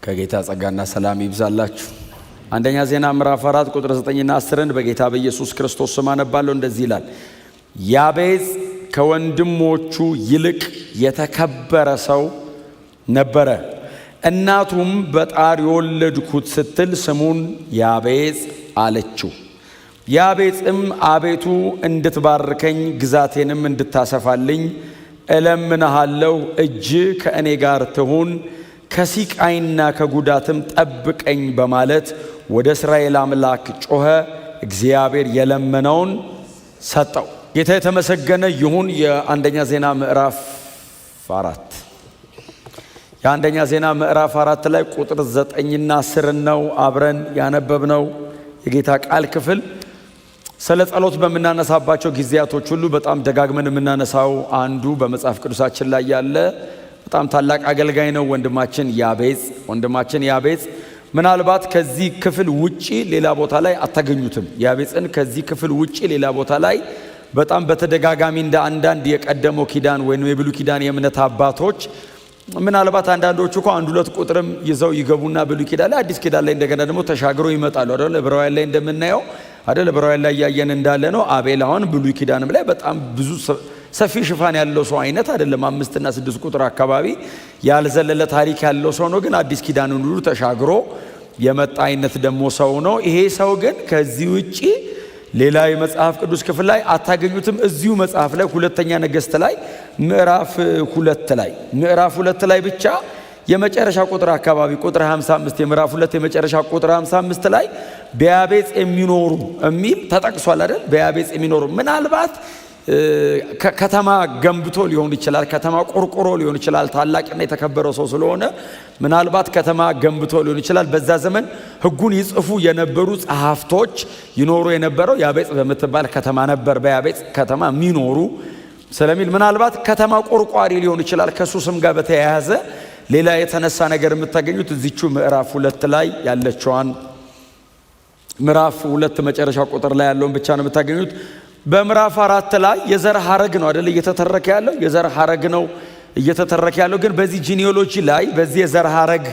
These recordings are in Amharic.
ከጌታ ጸጋና ሰላም ይብዛላችሁ። አንደኛ ዜና ምዕራፍ 4 ቁጥር 9ና 10 በጌታ በኢየሱስ ክርስቶስ ስም አነባለሁ። እንደዚህ ይላል። ያቤጽ ከወንድሞቹ ይልቅ የተከበረ ሰው ነበረ። እናቱም በጣር የወለድኩት ስትል ስሙን ያቤጽ አለችው። ያቤጽም አቤቱ እንድትባርከኝ ግዛቴንም እንድታሰፋልኝ እለምንሃለሁ፣ እጅ ከእኔ ጋር ትሁን፣ ከሲቃይና ከጉዳትም ጠብቀኝ በማለት ወደ እስራኤል አምላክ ጮኸ። እግዚአብሔር የለመነውን ሰጠው። ጌታ የተመሰገነ ይሁን። የአንደኛ ዜና ምዕራፍ 4 የአንደኛ ዜና ምዕራፍ 4 ላይ ቁጥር 9ና 10 ነው አብረን ያነበብነው የጌታ ቃል ክፍል። ስለ ጸሎት በምናነሳባቸው ጊዜያቶች ሁሉ በጣም ደጋግመን የምናነሳው አንዱ በመጽሐፍ ቅዱሳችን ላይ ያለ በጣም ታላቅ አገልጋይ ነው ወንድማችን ያቤጽ። ምናልባት ከዚህ ክፍል ውጪ ሌላ ቦታ ላይ አታገኙትም። ያቤጽን ከዚህ ክፍል ውጪ ሌላ ቦታ ላይ በጣም በተደጋጋሚ እንደ አንዳንድ የቀደመው ኪዳን ወይም የብሉይ ኪዳን የእምነት አባቶች ምናልባት አንዳንዶቹ እኮ አንድ ሁለት ቁጥርም ይዘው ይገቡና ብሉይ ኪዳን ላይ አዲስ ኪዳን ላይ እንደገና ደግሞ ተሻግረው ይመጣሉ አይደል? ዕብራውያን ላይ እንደምናየው አይደል? ዕብራውያን ላይ ያየን እንዳለ ነው። አቤል አሁን ብሉይ ኪዳንም ላይ በጣም ብዙ ሰፊ ሽፋን ያለው ሰው አይነት አይደለም። 5 እና 6 ቁጥር አካባቢ ያልዘለለ ታሪክ ያለው ሰው ነው። ግን አዲስ ኪዳንን ሁሉ ተሻግሮ የመጣ አይነት ደግሞ ሰው ነው። ይሄ ሰው ግን ከዚህ ውጪ ሌላ የመጽሐፍ ቅዱስ ክፍል ላይ አታገኙትም። እዚሁ መጽሐፍ ላይ ሁለተኛ ነገሥት ላይ ምዕራፍ 2 ላይ ብቻ የመጨረሻ ቁጥር አካባቢ ቁጥር 55 የምዕራፍ 2 የመጨረሻ ቁጥር 55 ላይ በያቤጽ የሚኖሩ የሚል ተጠቅሷል አይደል? በያቤጽ የሚኖሩ ምናልባት ከተማ ገንብቶ ሊሆን ይችላል። ከተማ ቆርቆሮ ሊሆን ይችላል። ታላቅና የተከበረ ሰው ስለሆነ ምናልባት ከተማ ገንብቶ ሊሆን ይችላል። በዛ ዘመን ሕጉን ይጽፉ የነበሩ ጸሐፍቶች ይኖሩ የነበረው ያቤጽ በምትባል ከተማ ነበር። በያቤጽ ከተማ የሚኖሩ ስለሚል ምናልባት ከተማ ቆርቋሪ ሊሆን ይችላል። ከሱ ስም ጋር በተያያዘ ሌላ የተነሳ ነገር የምታገኙት እዚቹ ምዕራፍ 2 ላይ ያለችዋን ምዕራፍ 2 መጨረሻ ቁጥር ላይ ያለውን ብቻ ነው የምታገኙት። በምዕራፍ 4 ላይ የዘር ሐረግ ነው አይደል እየተተረከ ያለው? የዘር ሐረግ ነው እየተተረከ ያለው። ግን በዚህ ጂኒኦሎጂ ላይ በዚህ የዘር ሐረግ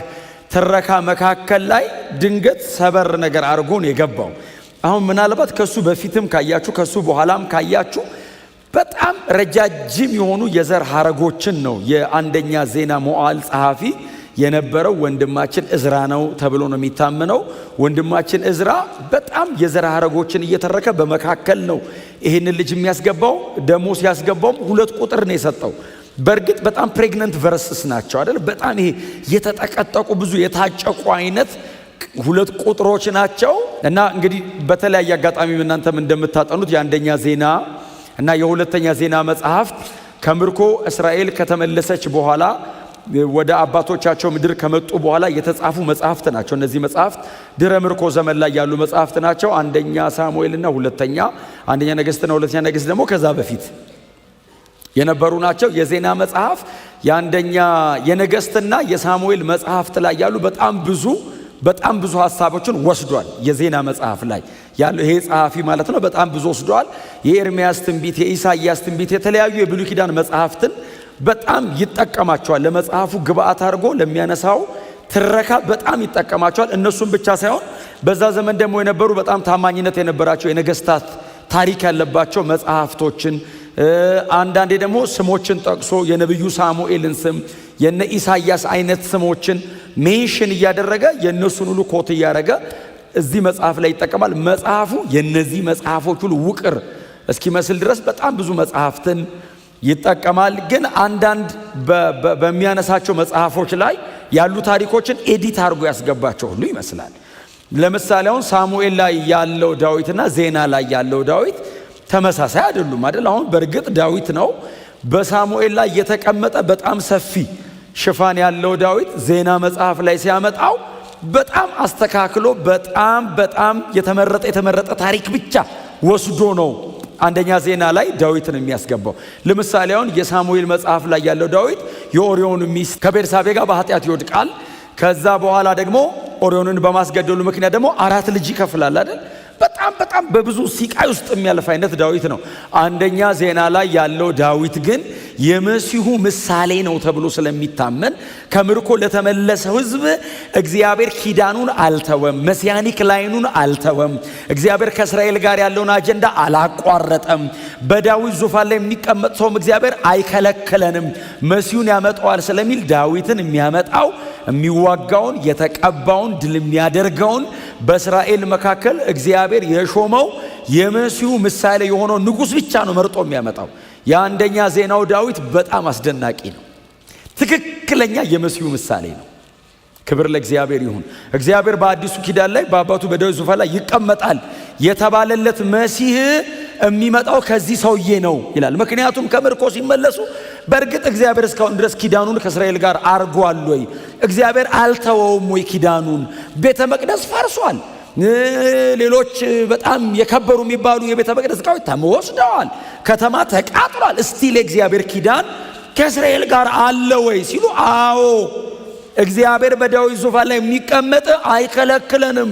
ትረካ መካከል ላይ ድንገት ሰበር ነገር አድርጎ ነው የገባው። አሁን ምናልባት ከሱ በፊትም ካያችሁ ከሱ በኋላም ካያችሁ በጣም ረጃጅም የሆኑ የዘር ሐረጎችን ነው የአንደኛ ዜና መዋዕል ጸሐፊ የነበረው ወንድማችን እዝራ ነው ተብሎ ነው የሚታመነው። ወንድማችን እዝራ በጣም የዘር ሐረጎችን እየተረከ በመካከል ነው ይሄንን ልጅ የሚያስገባው። ደሞ ሲያስገባውም 2 ቁጥር ነው የሰጠው። በእርግጥ በጣም ፕሬግነንት ቨርስስ ናቸው አይደል? በጣም ይሄ የተጠቀጠቁ ብዙ የታጨቁ አይነት 2 ቁጥሮች ናቸው። እና እንግዲህ በተለያየ አጋጣሚ እናንተም እንደምታጠኑት የአንደኛ ዜና እና የሁለተኛ ዜና መጽሐፍት ከምርኮ እስራኤል ከተመለሰች በኋላ ወደ አባቶቻቸው ምድር ከመጡ በኋላ የተጻፉ መጽሐፍት ናቸው። እነዚህ መጽሐፍት ድረ ምርኮ ዘመን ላይ ያሉ መጽሐፍት ናቸው። አንደኛ ሳሙኤልና አንደኛ ነገሥትና ሁለተኛ ነገሥት ደግሞ ከዛ በፊት የነበሩ ናቸው። የዜና መጽሐፍ የአንደኛ የነገሥትና የሳሙኤል መጽሐፍት ላይ ያሉ በጣም ብዙ ሐሳቦችን ወስዷል። የዜና መጽሐፍ ላይ ያለው ይሄ ጸሐፊ ማለት ነው በጣም ብዙ ወስዷል። የኤርምያስ ትንቢት፣ የኢሳይያስ ትንቢት፣ የተለያዩ የብሉይ ኪዳን መጽሐፍትን በጣም ይጠቀማቸዋል። ለመጽሐፉ ግብአት አድርጎ ለሚያነሳው ትረካ በጣም ይጠቀማቸዋል። እነሱም ብቻ ሳይሆን በዛ ዘመን ደግሞ የነበሩ በጣም ታማኝነት የነበራቸው የነገስታት ታሪክ ያለባቸው መጽሐፍቶችን አንዳንዴ ደግሞ ስሞችን ጠቅሶ የነብዩ ሳሙኤልን ስም የነ ኢሳይያስ አይነት ስሞችን ሜንሽን እያደረገ የነሱን ሁሉ ኮት እያደረገ እዚህ መጽሐፍ ላይ ይጠቀማል። መጽሐፉ የነዚህ መጽሐፎች ሁሉ ውቅር እስኪመስል ድረስ በጣም ብዙ መጽሐፍትን ይጠቀማል። ግን አንዳንድ በሚያነሳቸው መጽሐፎች ላይ ያሉ ታሪኮችን ኤዲት አድርጎ ያስገባቸው ሁሉ ይመስላል። ለምሳሌ አሁን ሳሙኤል ላይ ያለው ዳዊትና ዜና ላይ ያለው ዳዊት ተመሳሳይ አይደሉም አይደል? አሁን በእርግጥ ዳዊት ነው በሳሙኤል ላይ የተቀመጠ በጣም ሰፊ ሽፋን ያለው ዳዊት ዜና መጽሐፍ ላይ ሲያመጣው በጣም አስተካክሎ በጣም የተመረጠ ታሪክ ብቻ ወስዶ ነው አንደኛ ዜና ላይ ዳዊትን የሚያስገባው። ለምሳሌ አሁን የሳሙኤል መጽሐፍ ላይ ያለው ዳዊት የኦሪዮን ሚስት ከቤርሳቤ ጋር በኃጢአት ይወድቃል። ከዛ በኋላ ደግሞ ኦሪዮንን በማስገደሉ ምክንያት ደግሞ 4 ልጅ ይከፍላል አይደል? በጣም በብዙ ሲቃይ ውስጥ የሚያልፍ አይነት ዳዊት ነው። አንደኛ ዜና ላይ ያለው ዳዊት ግን የመሲሁ ምሳሌ ነው ተብሎ ስለሚታመን ከምርኮ ለተመለሰው ሕዝብ እግዚአብሔር ኪዳኑን አልተወም፣ መሲያኒክ ላይኑን አልተወም። እግዚአብሔር ከእስራኤል ጋር ያለውን አጀንዳ አላቋረጠም። በዳዊት ዙፋን ላይ የሚቀመጥ ሰውም እግዚአብሔር አይከለክለንም፣ መሲሁን ያመጣዋል ስለሚል ዳዊትን የሚያመጣው የሚዋጋውን የተቀባውን ድል የሚያደርገውን በእስራኤል መካከል እግዚአብሔር የሾመው የመሲሁ ምሳሌ የሆነው ንጉሥ ብቻ ነው መርጦ የሚያመጣው። የአንደኛ ዜናው ዳዊት በጣም አስደናቂ ነው። ትክክለኛ የመሲሁ ምሳሌ ነው። ክብር ለእግዚአብሔር ይሁን። እግዚአብሔር በአዲሱ ኪዳን ላይ በአባቱ በዳዊት ዙፋን ላይ ይቀመጣል የተባለለት መሲህ የሚመጣው ከዚህ ሰውዬ ነው ይላል። ምክንያቱም ከምርኮ ሲመለሱ በእርግጥ እግዚአብሔር እስካሁን ድረስ ኪዳኑን ከእስራኤል ጋር አርጓል ወይ? እግዚአብሔር አልተወውም ወይ ኪዳኑን? ቤተ መቅደስ ፈርሷል። ሌሎች በጣም የከበሩ የሚባሉ የቤተ መቅደስ ዕቃዎች ተወስደዋል። ከተማ ተቃጥሏል። እስቲል የእግዚአብሔር ኪዳን ከእስራኤል ጋር አለ ወይ ሲሉ፣ አዎ እግዚአብሔር በዳዊት ዙፋን ላይ የሚቀመጥ አይከለክለንም።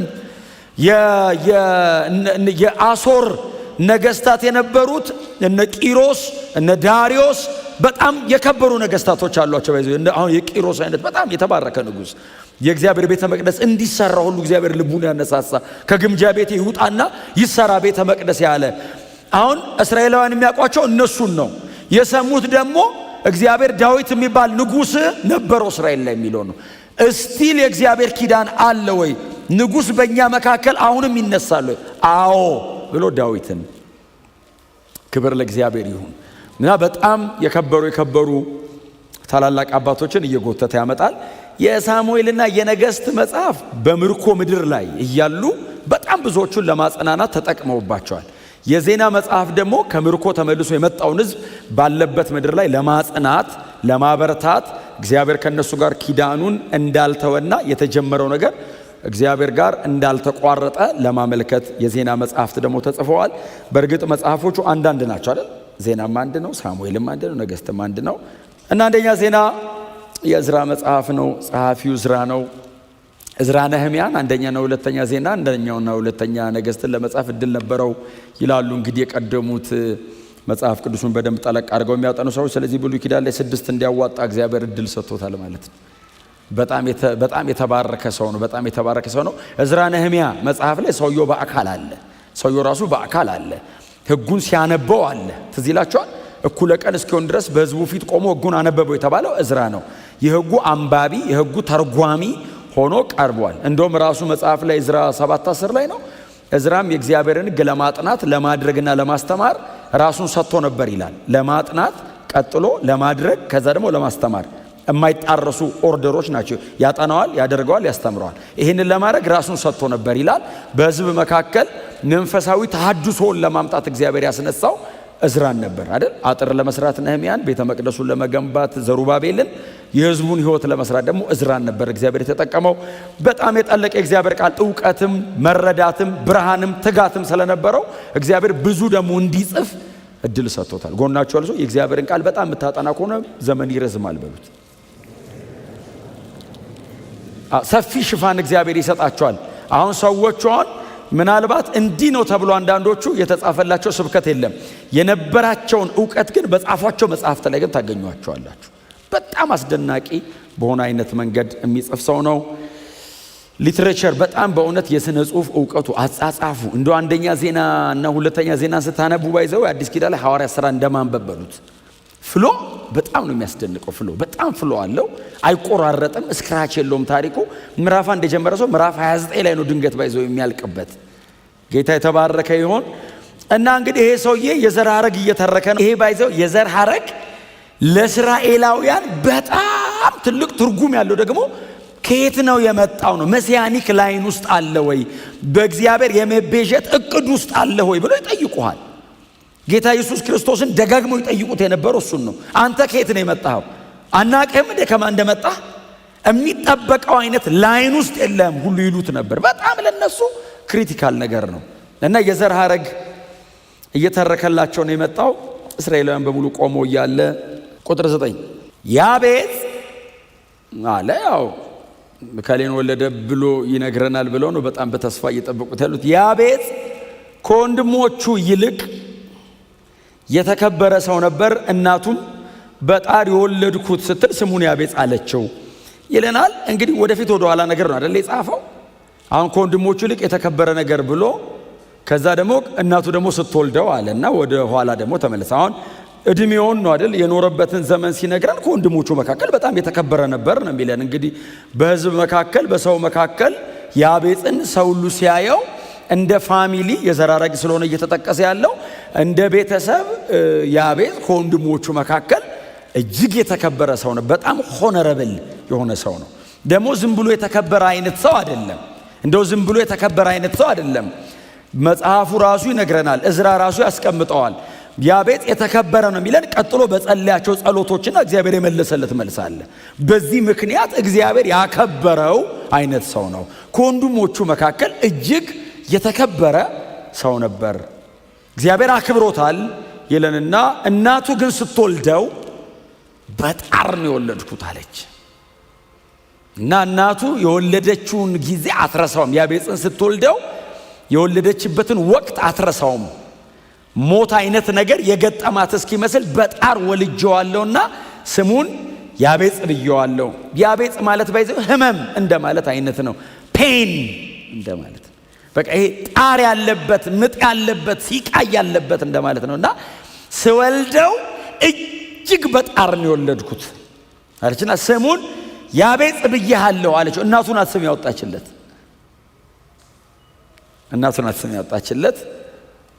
የአሦር ነገስታት የነበሩት እነ ቂሮስ እነ ዳሪዮስ በጣም የከበሩ ነገስታቶች አሏቸው። አሁን የቂሮስ አይነት በጣም የተባረከ ንጉስ የእግዚአብሔር ቤተ መቅደስ እንዲሰራ ሁሉ እግዚአብሔር ልቡን ያነሳሳ ከግምጃ ቤት ይውጣና ይሰራ ቤተ መቅደስ ያለ። አሁን እስራኤላውያን የሚያውቋቸው እነሱን ነው። የሰሙት ደግሞ እግዚአብሔር ዳዊት የሚባል ንጉስ ነበረው እስራኤል ላይ የሚለው ነው። እስቲል የእግዚአብሔር ኪዳን አለ ወይ? ንጉስ በእኛ መካከል አሁንም ይነሳል ወይ? አዎ ብሎ ዳዊትን ክብር ለእግዚአብሔር ይሁን እና በጣም የከበሩ ታላላቅ አባቶችን እየጎተተ ያመጣል። የሳሙኤልና የነገስት መጽሐፍ በምርኮ ምድር ላይ እያሉ በጣም ብዙዎቹን ለማጽናናት ተጠቅመውባቸዋል። የዜና መጽሐፍ ደግሞ ከምርኮ ተመልሶ የመጣውን ሕዝብ ባለበት ምድር ላይ ለማጽናት ለማበረታት እግዚአብሔር ከነሱ ጋር ኪዳኑን እንዳልተወና የተጀመረው ነገር እግዚአብሔር ጋር እንዳልተቋረጠ ለማመልከት የዜና መጽሐፍት ደግሞ ተጽፈዋል። በእርግጥ መጽሐፎቹ አንዳንድ ናቸው አይደል? ዜናም አንድ ነው፣ ሳሙኤልም አንድ ነው፣ ነገስትም አንድ ነው እና አንደኛ ዜና የእዝራ መጽሐፍ ነው። ጸሐፊው እዝራ ነው። እዝራ ነህምያን አንደኛና ሁለተኛ ዜና አንደኛውና ሁለተኛ ነገስትን ለመጻፍ እድል ነበረው ይላሉ እንግዲህ የቀደሙት መጽሐፍ ቅዱሱን በደንብ ጠለቅ አድርገው የሚያጠኑ ሰዎች። ስለዚህ ብሉይ ኪዳን ላይ 6 እንዲያዋጣ እግዚአብሔር እድል ሰጥቶታል ማለት ነው። በጣም የተባረከ ሰው ነው። በጣም የተባረከ ሰው ነው። እዝራ ነህምያ መጽሐፍ ላይ ሰውየው በአካል አለ። ሰውየው ራሱ በአካል አለ። ሕጉን ሲያነበው አለ። ትዝ ይላችኋል። እኩለ ቀን እስኪሆን ድረስ በሕዝቡ ፊት ቆሞ ሕጉን አነበበው የተባለው እዝራ ነው። የሕጉ አንባቢ የሕጉ ተርጓሚ ሆኖ ቀርቧል። እንደውም ራሱ መጽሐፍ ላይ እዝራ 7:10 ላይ ነው። እዝራም የእግዚአብሔርን ሕግ ለማጥናት ለማድረግና ለማስተማር ራሱን ሰጥቶ ነበር ይላል። ለማጥናት ቀጥሎ ለማድረግ ከዛ ደግሞ ለማስተማር የማይጣረሱ ኦርደሮች ናቸው። ያጠናዋል፣ ያደርገዋል፣ ያስተምረዋል። ይህንን ለማድረግ ራሱን ሰጥቶ ነበር ይላል። በሕዝብ መካከል መንፈሳዊ ተሐድሶን ለማምጣት እግዚአብሔር ያስነሳው እዝራን ነበር አይደል? አጥር ለመስራት ነህምያን፣ ቤተ መቅደሱን ለመገንባት ዘሩባቤልን፣ የሕዝቡን ሕይወት ለመስራት ደግሞ እዝራን ነበር እግዚአብሔር የተጠቀመው። በጣም የጠለቀ የእግዚአብሔር ቃል ዕውቀትም መረዳትም ብርሃንም ትጋትም ስለነበረው እግዚአብሔር ብዙ ደግሞ እንዲጽፍ እድል ሰጥቶታል። ጎናችሁ አልሶ የእግዚአብሔርን ቃል በጣም የምታጠና ከሆነ ዘመን ይረዝማል በሉት። ሰፊ ሽፋን እግዚአብሔር ይሰጣቸዋል። አሁን ሰዎቹ ምናልባት እንዲህ ነው ተብሎ አንዳንዶቹ የተጻፈላቸው ስብከት የለም። የነበራቸውን ዕውቀት ግን በጻፏቸው መጽሐፍት ላይ ግን ታገኟቸዋላችሁ። በጣም አስደናቂ በሆነ አይነት መንገድ የሚጽፍ ሰው ነው። ሊትሬቸር በጣም በእውነት የሥነ ጽሑፍ ዕውቀቱ አጻጻፉ እንደ አንደኛ ዜና እና ሁለተኛ ዜና ስታነቡ ባይዘው አዲስ ኪዳን ላይ ሐዋርያት ሥራ እንደማንበበሉት ፍሎ በጣም ነው የሚያስደንቀው። ፍሎ በጣም ፍሎ አለው። አይቆራረጥም። ስክራች የለውም። ታሪኩ ምዕራፍ 1 የጀመረ ሰው ምዕራፍ 29 ላይ ነው ድንገት ባይዘው የሚያልቅበት። ጌታ የተባረከ ይሆን እና እንግዲህ ይሄ ሰውዬ የዘር ሐረግ እየተረከ ነው። ይሄ ባይዘው የዘር ሐረግ ለእስራኤላውያን በጣም ትልቅ ትርጉም ያለው ደግሞ ከየት ነው የመጣው ነው። መሲያኒክ ላይን ውስጥ አለ ወይ? በእግዚአብሔር የመቤዠት እቅድ ውስጥ አለ ወይ ብሎ ይጠይቁሃል። ጌታ ኢየሱስ ክርስቶስን ደጋግሞ ይጠይቁት የነበረው እሱን ነው። አንተ ከየት ነው የመጣኸው? አናውቅህም እንደ ከማን እንደመጣህ? የሚጠበቀው አይነት ላይን ውስጥ የለም ሁሉ ይሉት ነበር። በጣም ለነሱ ክሪቲካል ነገር ነው እና የዘር ሐረግ እየተረከላቸው ነው የመጣው። እስራኤላውያን በሙሉ ቆሞ እያለ ቁጥር 9 ያቤጽ አለ። ያው ከሌን ወለደ ብሎ ይነግረናል ብለው ነው በጣም በተስፋ እየጠበቁት ያሉት። ያቤጽ ከወንድሞቹ ይልቅ የተከበረ ሰው ነበር። እናቱም በጣር የወለድኩት ስትል ስሙን ያቤጽ አለችው ይለናል። እንግዲህ ወደፊት ወደ ኋላ ነገር ነው አይደል የጻፈው። አሁን ከወንድሞቹ ይልቅ የተከበረ ነገር ብሎ ከዛ ደግሞ እናቱ ደግሞ ስትወልደው አለና ወደ ኋላ ደግሞ ተመለሰ። አሁን እድሜውን ነው አይደል የኖረበትን ዘመን ሲነግረን ከወንድሞቹ መካከል በጣም የተከበረ ነበር ነው የሚለን። እንግዲህ በሕዝብ መካከል በሰው መካከል ያቤጽን ሰው ሁሉ ሲያየው እንደ ፋሚሊ የዘራረግ ስለሆነ እየተጠቀሰ ያለው እንደ ቤተሰብ ያቤጽ ከወንድሞቹ መካከል እጅግ የተከበረ ሰው ነው። በጣም ሆነረብል የሆነ ሰው ነው። ደግሞ ዝም ብሎ የተከበረ አይነት ሰው አይደለም። እንደው ዝም ብሎ የተከበረ አይነት ሰው አይደለም። መጽሐፉ ራሱ ይነግረናል። እዝራ ራሱ ያስቀምጠዋል። ያቤጽ የተከበረ ነው የሚለን ቀጥሎ በጸለያቸው ጸሎቶችና እግዚአብሔር የመለሰለት መልስ አለ። በዚህ ምክንያት እግዚአብሔር ያከበረው አይነት ሰው ነው። ከወንድሞቹ መካከል እጅግ የተከበረ ሰው ነበር፣ እግዚአብሔር አክብሮታል ይለንና እናቱ ግን ስትወልደው በጣር ነው የወለድኩት አለች። እና እናቱ የወለደችውን ጊዜ አትረሳውም። ያቤጽን ስትወልደው የወለደችበትን ወቅት አትረሳውም። ሞት አይነት ነገር የገጠማት እስኪመስል በጣር ወልጄዋለሁና ስሙን ያቤጽ ብዬዋለሁ። ያቤጽ ማለት ባይዘው ህመም እንደማለት አይነት ነው። ፔን እንደማለት ነው። በቃ ይሄ ጣር ያለበት ምጥ ያለበት ሲቃይ ያለበት እንደማለት ነውና ስወልደው እጅግ በጣር ነው የወለድኩት አለችና ስሙን ያቤጽ ብዬሃለሁ አለችው። እናቱን አስም ያወጣችለት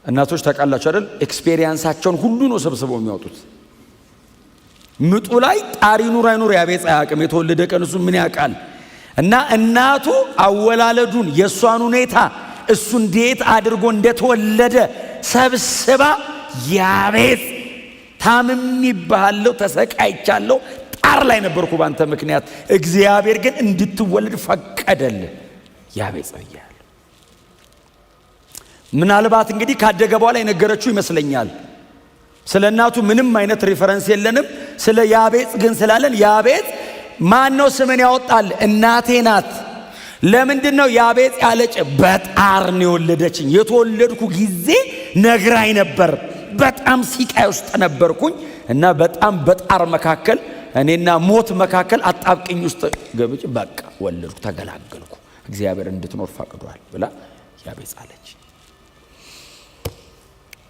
እናቶች ታውቃላችሁ አይደል? ኤክስፔሪየንሳቸውን ሁሉ ነው ሰብስበው የሚያወጡት። ምጡ ላይ ጣር ይኑር አይኑር ያቤጽ አያውቅም። የተወለደ ቀን እሱ ምን ያውቃል? እና እናቱ አወላለዱን የእሷን ሁኔታ እሱ እንዴት አድርጎ እንደተወለደ ሰብስባ ያቤጽ ታምሜብሃለሁ፣ ተሰቃይቻለሁ፣ ጣር ላይ ነበርኩ ባንተ ምክንያት፣ እግዚአብሔር ግን እንድትወለድ ፈቀደልህ ያቤጽ ብያለሁ። ምናልባት እንግዲህ ካደገ በኋላ የነገረችው ይመስለኛል። ስለ እናቱ ምንም አይነት ሪፈረንስ የለንም። ስለ ያቤጽ ግን ስላለን ያቤጽ ማን ነው ስምን ያወጣል? እናቴ ናት። ለምንድን ነው ያቤጽ ያለች? በጣር ነው የወለደችኝ። የተወለድኩ ጊዜ ነግራኝ ነበር። በጣም ሲቃይ ውስጥ ነበርኩኝ እና በጣም በጣር መካከል እኔና ሞት መካከል አጣብቅኝ ውስጥ ገብቼ በቃ ወለድኩ፣ ተገላገልኩ፣ እግዚአብሔር እንድትኖር ፈቅዷል ብላ ያቤጽ አለች።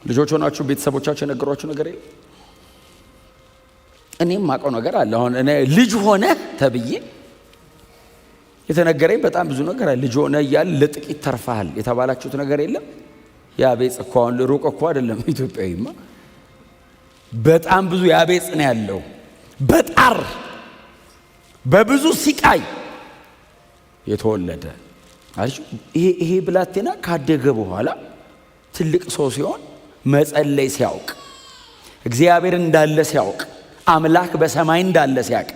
ልጆች ሆናችሁ ቤተሰቦቻችሁ የነገሯችሁ ነገር የለም? እኔም ማውቀው ነገር አለ። አሁን እኔ ልጅ ሆነ ተብዬ የተነገረኝ በጣም ብዙ ነገር አለ። ልጅ ሆነ እያለ ለጥቂት ተርፋሃል የተባላችሁት ነገር የለም? ያቤጽ እኮ አሁን ሩቅ እኮ አይደለም። ኢትዮጵያዊማ በጣም ብዙ ያቤጽ ነው ያለው። በጣር በብዙ ሲቃይ የተወለደ አልሽ። ይሄ ብላቴና ካደገ በኋላ ትልቅ ሰው ሲሆን መጸለይ ሲያውቅ፣ እግዚአብሔር እንዳለ ሲያውቅ፣ አምላክ በሰማይ እንዳለ ሲያውቅ፣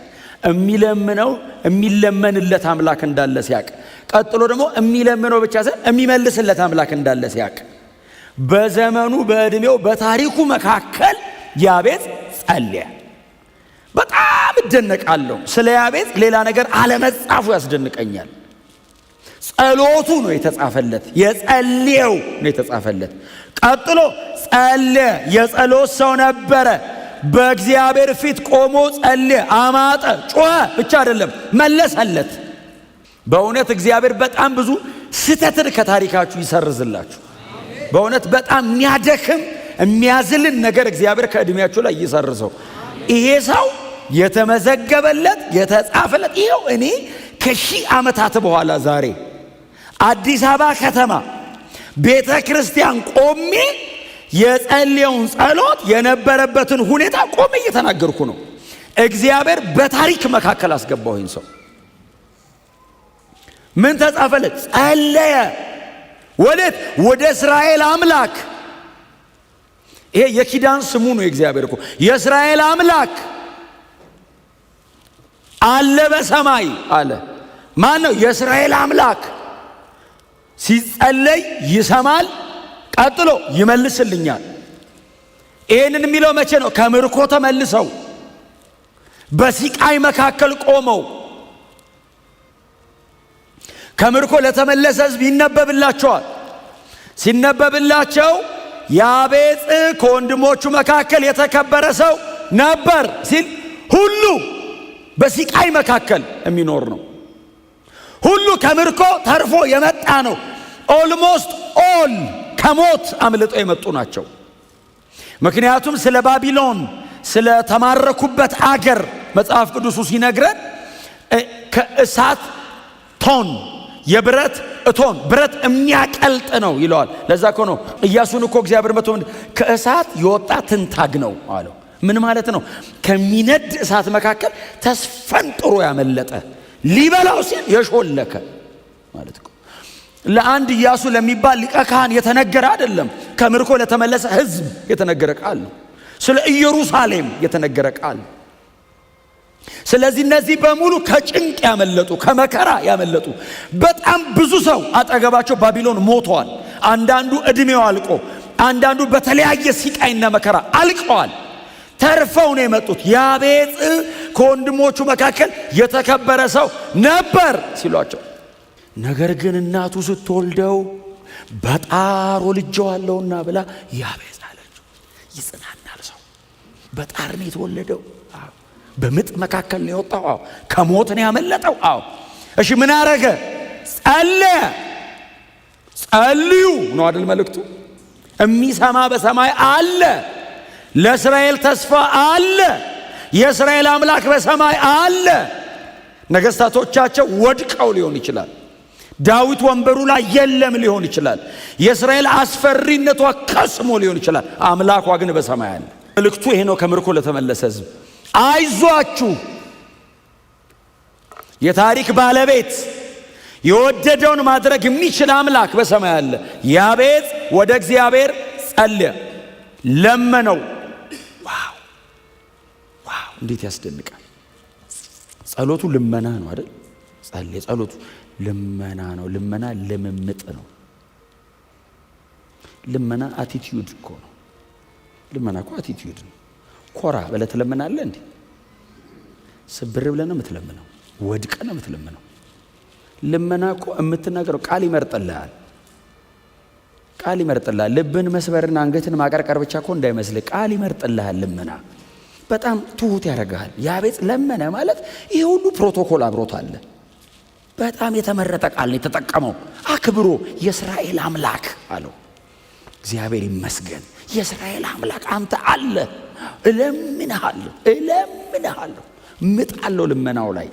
የሚለመንለት አምላክ እንዳለ ሲያውቅ፣ ቀጥሎ ደግሞ የሚለምነው ብቻ ሳይሆን የሚመልስለት አምላክ እንዳለ ሲያውቅ፣ በዘመኑ በእድሜው በታሪኩ መካከል ያቤጽ ጸለየ። በጣም እደነቃለሁ። ስለ ያቤጽ ሌላ ነገር አለመጻፉ ያስደንቀኛል። ጸሎቱ ነው የተጻፈለት፣ የጸለየው ነው የተጻፈለት። ቀጥሎ ጸለየ፣ የጸሎት ሰው ነበረ። በእግዚአብሔር ፊት ቆሞ ጸለየ፣ አማጠ፣ ጮኸ ብቻ አይደለም መለሰለት። በእውነት እግዚአብሔር በጣም ብዙ ስህተትን ከታሪካችሁ ይሰርዝላችሁ። በእውነት በጣም የሚያደክም የሚያዝልን ነገር እግዚአብሔር ከእድሜያችሁ ላይ ይሰርዘው። ይሄ ሰው የተመዘገበለት የተጻፈለት ይሄው እኔ ከሺህ ዓመታት በኋላ ዛሬ አዲስ አበባ ከተማ ቤተ ክርስቲያን ቆሜ የጸለየውን ጸሎት የነበረበትን ሁኔታ ቆሜ እየተናገርኩ ነው። እግዚአብሔር በታሪክ መካከል አስገባው። ይህን ሰው ምን ተጻፈለት? ጸለየ። ወደ እስራኤል አምላክ። ይሄ የኪዳን ስሙ ነው። የእግዚአብሔር እኮ የእስራኤል አምላክ አለ በሰማይ አለ። ማን ነው? የእስራኤል አምላክ። ሲጸለይ ይሰማል፣ ቀጥሎ ይመልስልኛል። ይህንን የሚለው መቼ ነው? ከምርኮ ተመልሰው በሲቃይ መካከል ቆመው ከምርኮ ለተመለሰ ሕዝብ ይነበብላቸዋል። ሲነበብላቸው ያቤጽ ከወንድሞቹ መካከል የተከበረ ሰው ነበር ሲል ሁሉ በስቃይ መካከል የሚኖር ነው። ሁሉ ከምርኮ ተርፎ የመጣ ነው። ኦልሞስት ኦል ከሞት አምልጠው የመጡ ናቸው። ምክንያቱም ስለ ባቢሎን ስለ ተማረኩበት አገር መጽሐፍ ቅዱሱ ሲነግረን ከእሳት ቶን የብረት እቶን ብረት የሚያቀልጥ ነው ይለዋል። ለዛ እኮ ነው ኢያሱን እኮ እግዚአብሔር መጥቶ ከእሳት የወጣ ትንታግ ነው አለው። ምን ማለት ነው? ከሚነድ እሳት መካከል ተስፈንጥሮ ያመለጠ ሊበላው ሲል የሾለከ ማለት ነው። ለአንድ ኢያሱ ለሚባል ሊቀ ካህን የተነገረ አይደለም። ከምርኮ ለተመለሰ ሕዝብ የተነገረ ቃል ነው። ስለ ኢየሩሳሌም የተነገረ ቃል። ስለዚህ እነዚህ በሙሉ ከጭንቅ ያመለጡ ከመከራ ያመለጡ በጣም ብዙ ሰው አጠገባቸው ባቢሎን ሞተዋል። አንዳንዱ እድሜው አልቆ፣ አንዳንዱ በተለያየ ስቃይና መከራ አልቀዋል። ተርፈው ነው የመጡት። ያቤጽ ከወንድሞቹ መካከል የተከበረ ሰው ነበር ሲሏቸው፣ ነገር ግን እናቱ ስትወልደው በጣር ወልጄዋለሁና ብላ ያቤጽ አለችው። ይጽናናል ሰው። በጣር ነው የተወለደው። በምጥ መካከል ነው የወጣው። ከሞት ነው ያመለጠው። እሺ ምን አረገ? ጸለየ። ጸልዩ ነው አይደል መልእክቱ? የሚሰማ በሰማይ አለ። ለእስራኤል ተስፋ አለ። የእስራኤል አምላክ በሰማይ አለ። ነገስታቶቻቸው ወድቀው ሊሆን ይችላል። ዳዊት ወንበሩ ላይ የለም ሊሆን ይችላል። የእስራኤል አስፈሪነቷ ከስሞ ሊሆን ይችላል። አምላኳ ግን በሰማይ አለ። መልእክቱ ይሄ ነው። ከምርኮ ለተመለሰ ሕዝብ አይዟችሁ፣ የታሪክ ባለቤት የወደደውን ማድረግ የሚችል አምላክ በሰማይ አለ። ያቤጽ ወደ እግዚአብሔር ጸለየ፣ ለመነው። ዋው እንዴት ያስደንቃል! ጸሎቱ ልመና ነው አይደል? ጸለየ። ጸሎቱ ልመና ነው። ልመና ልምምጥ ነው። ልመና አቲቲዩድ እኮ ነው። ልመና እኮ አቲቲዩድ ነው። ኮራ ብለህ ትለምናለህ እንዴ? ስብር ብለህ ነው የምትለምነው? ወድቀህ ነው የምትለምነው? ልመና እኮ የምትናገረው ቃል ይመርጥልሃል። ቃል ይመርጥልሃል። ልብን መስበርና አንገትን ማቀርቀር ብቻ እኮ እንዳይመስልህ፣ ቃል ይመርጥልሃል። ልመና በጣም ትሁት ያደርግሃል። ያቤጽ ለመነ ማለት ይሄ ሁሉ ፕሮቶኮል አብሮት አለ። በጣም የተመረጠ ቃል ነው የተጠቀመው። አክብሮ የእስራኤል አምላክ አለው። እግዚአብሔር ይመስገን፣ የእስራኤል አምላክ አንተ አለ። እለምንሃለሁ ምጣለው ልመናው ላይ።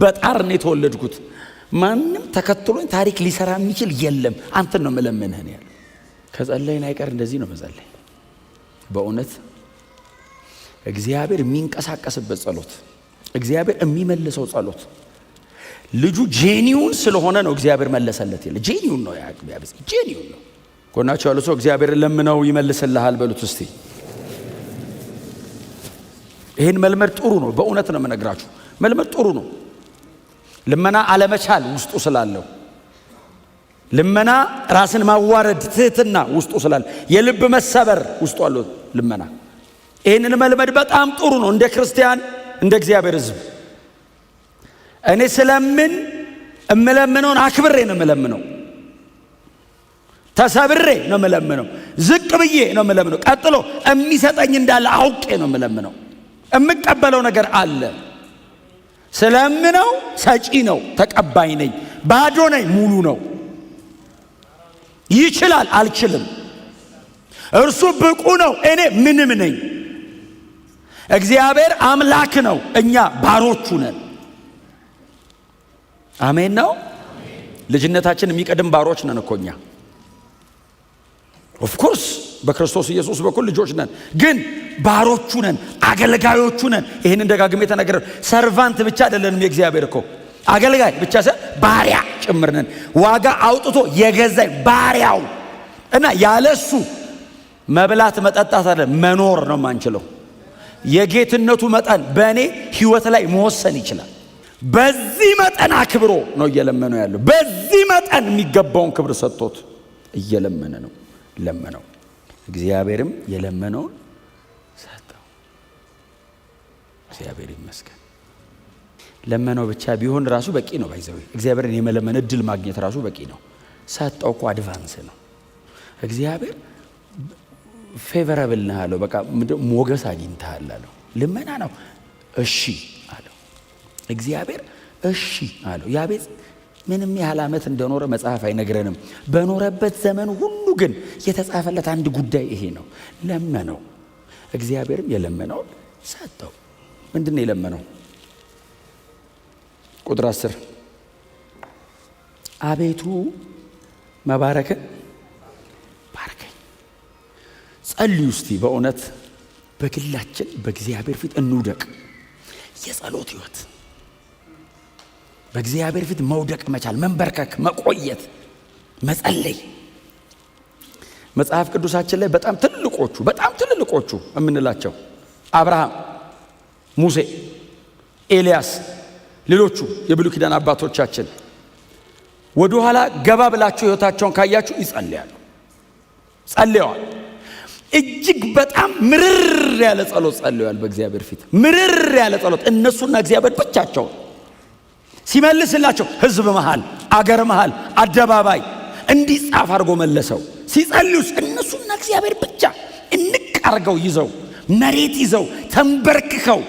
በጣር ነው የተወለድኩት። ማንም ተከትሎኝ ታሪክ ሊሰራ የሚችል የለም። አንተን ነው መለመንህ ነው ያለው። ከጸለይን አይቀር እንደዚህ ነው መጸለይ። በእውነት እግዚአብሔር የሚንቀሳቀስበት ጸሎት፣ እግዚአብሔር የሚመልሰው ጸሎት። ልጁ ጄኒውን ስለሆነ ነው እግዚአብሔር መለሰለት። ይለ ጄኒውን ነው ያክብያብ ጄኒውን ነው። ኮናቸው ያለው ሰው እግዚአብሔር ለምነው ይመልስልሃል በሉት እስቲ። ይሄን መልመድ ጥሩ ነው። በእውነት ነው የምነግራችሁ፣ መልመድ ጥሩ ነው። ልመና አለመቻል ውስጡ ስላለው፣ ልመና ራስን ማዋረድ ትህትና ውስጡ ስላለ፣ የልብ መሰበር ውስጡ አለው ልመና። ይሄንን መልመድ በጣም ጥሩ ነው። እንደ ክርስቲያን እንደ እግዚአብሔር ሕዝብ እኔ ስለምን እምለምነውን አክብሬ ነው የምለምነው። ተሰብሬ ነው የምለምነው። ዝቅ ብዬ ነው የምለምነው። ቀጥሎ የሚሰጠኝ እንዳለ አውቄ ነው የምለምነው። የምቀበለው ነገር አለ። ስለምነው ሰጪ ነው፣ ተቀባይ ነኝ። ባዶ ነኝ፣ ሙሉ ነው። ይችላል፣ አልችልም። እርሱ ብቁ ነው፣ እኔ ምንም ነኝ። እግዚአብሔር አምላክ ነው፣ እኛ ባሮቹ ነን። አሜን ነው። ልጅነታችን የሚቀድም ባሮች ነን እኮ እኛ። ኦፍኮርስ በክርስቶስ ኢየሱስ በኩል ልጆች ነን፣ ግን ባሮቹ ነን፣ አገልጋዮቹ ነን። ይህንን ደጋግሜ ተናገረ። ሰርቫንት ብቻ አይደለንም። የእግዚአብሔር እኮ አገልጋይ ብቻ ሳይሆን ባሪያ ጭምር ነን። ዋጋ አውጥቶ የገዛኝ ባሪያው እና ያለሱ መብላት መጠጣት አይደለም መኖር ነው የማንችለው። የጌትነቱ መጠን በእኔ ህይወት ላይ መወሰን ይችላል። በዚህ መጠን አክብሮ ነው እየለመነው ያለው። በዚህ መጠን የሚገባውን ክብር ሰጥቶት እየለመነ ነው። ለመነው፣ እግዚአብሔርም የለመነውን ሰጠው። እግዚአብሔር ይመስገን። ለመነው ብቻ ቢሆን ራሱ በቂ ነው። ባይዘው እግዚአብሔርን የመለመን እድል ማግኘት ራሱ በቂ ነው። ሰጠው እኮ አድቫንስ ነው። እግዚአብሔር ፌቨራብል ነው አለው። በቃ ሞገስ አግኝተሃል አለው። ልመና ነው። እሺ አለው እግዚአብሔር። እሺ አለው። ያቤጽ ምንም ያህል ዓመት እንደኖረ መጽሐፍ አይነግረንም። በኖረበት ዘመን ሁሉ ግን የተጻፈለት አንድ ጉዳይ ይሄ ነው። ለመነው። እግዚአብሔርም የለመነውን ሰጠው። ምንድን ነው የለመነው? ቁጥር 10 አቤቱ መባረክን ባርከኝ። ጸልዩ እስቲ በእውነት በግላችን በእግዚአብሔር ፊት እንውደቅ። የጸሎት ሕይወት በእግዚአብሔር ፊት መውደቅ መቻል፣ መንበርከክ፣ መቆየት፣ መጸለይ። መጽሐፍ ቅዱሳችን ላይ በጣም ትልልቆቹ የምንላቸው አብርሃም፣ ሙሴ፣ ኤልያስ፣ ሌሎቹ የብሉይ ኪዳን አባቶቻችን ወደ ኋላ ገባ ብላችሁ ሕይወታቸውን ካያችሁ ጸልየዋል። እጅግ በጣም ምርር ያለ ጸሎት ጸልየዋል በእግዚአብሔር ፊት። ምርር ያለ ጸሎት እነሱና እግዚአብሔር ብቻቸው ሲመልስላቸው ሕዝብ መሃል፣ አገር መሃል፣ አደባባይ እንዲጻፍ አድርጎ መለሰው። ሲጸልዩስ እነሱና እግዚአብሔር ብቻ እንቅ አድርገው ይዘው መሬት ይዘው ተንበርክከው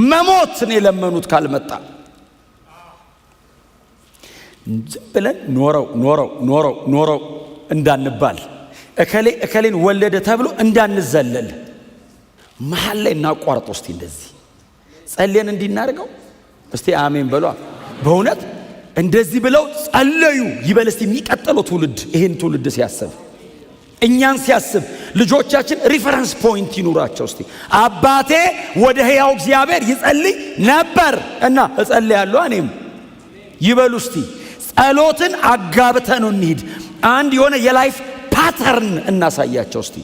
መሞት ነው የለመኑት። ካልመጣ ዝም ብለን ኖረው እንዳንባል እከሌን ወለደ ተብሎ እንዳንዘለል መሃል ላይ እናቋርጥ። እስቲ እንደዚህ ጸልየን እንዲናርገው እስቲ አሜን በሏ። በእውነት እንደዚህ ብለው ጸለዩ ይበል እስቲ የሚቀጥለው ትውልድ ይሄን ትውልድ ሲያስብ፣ እኛን ሲያስብ፣ ልጆቻችን ሪፈረንስ ፖይንት ይኑራቸው። እስቲ አባቴ ወደ ሕያው እግዚአብሔር ይጸልይ ነበር እና እጸልያለሁ እኔም ይበሉ። እስቲ ጸሎትን አጋብተን እንሂድ። አንድ የሆነ የላይፍ ፓተርን እናሳያቸው። እስቲ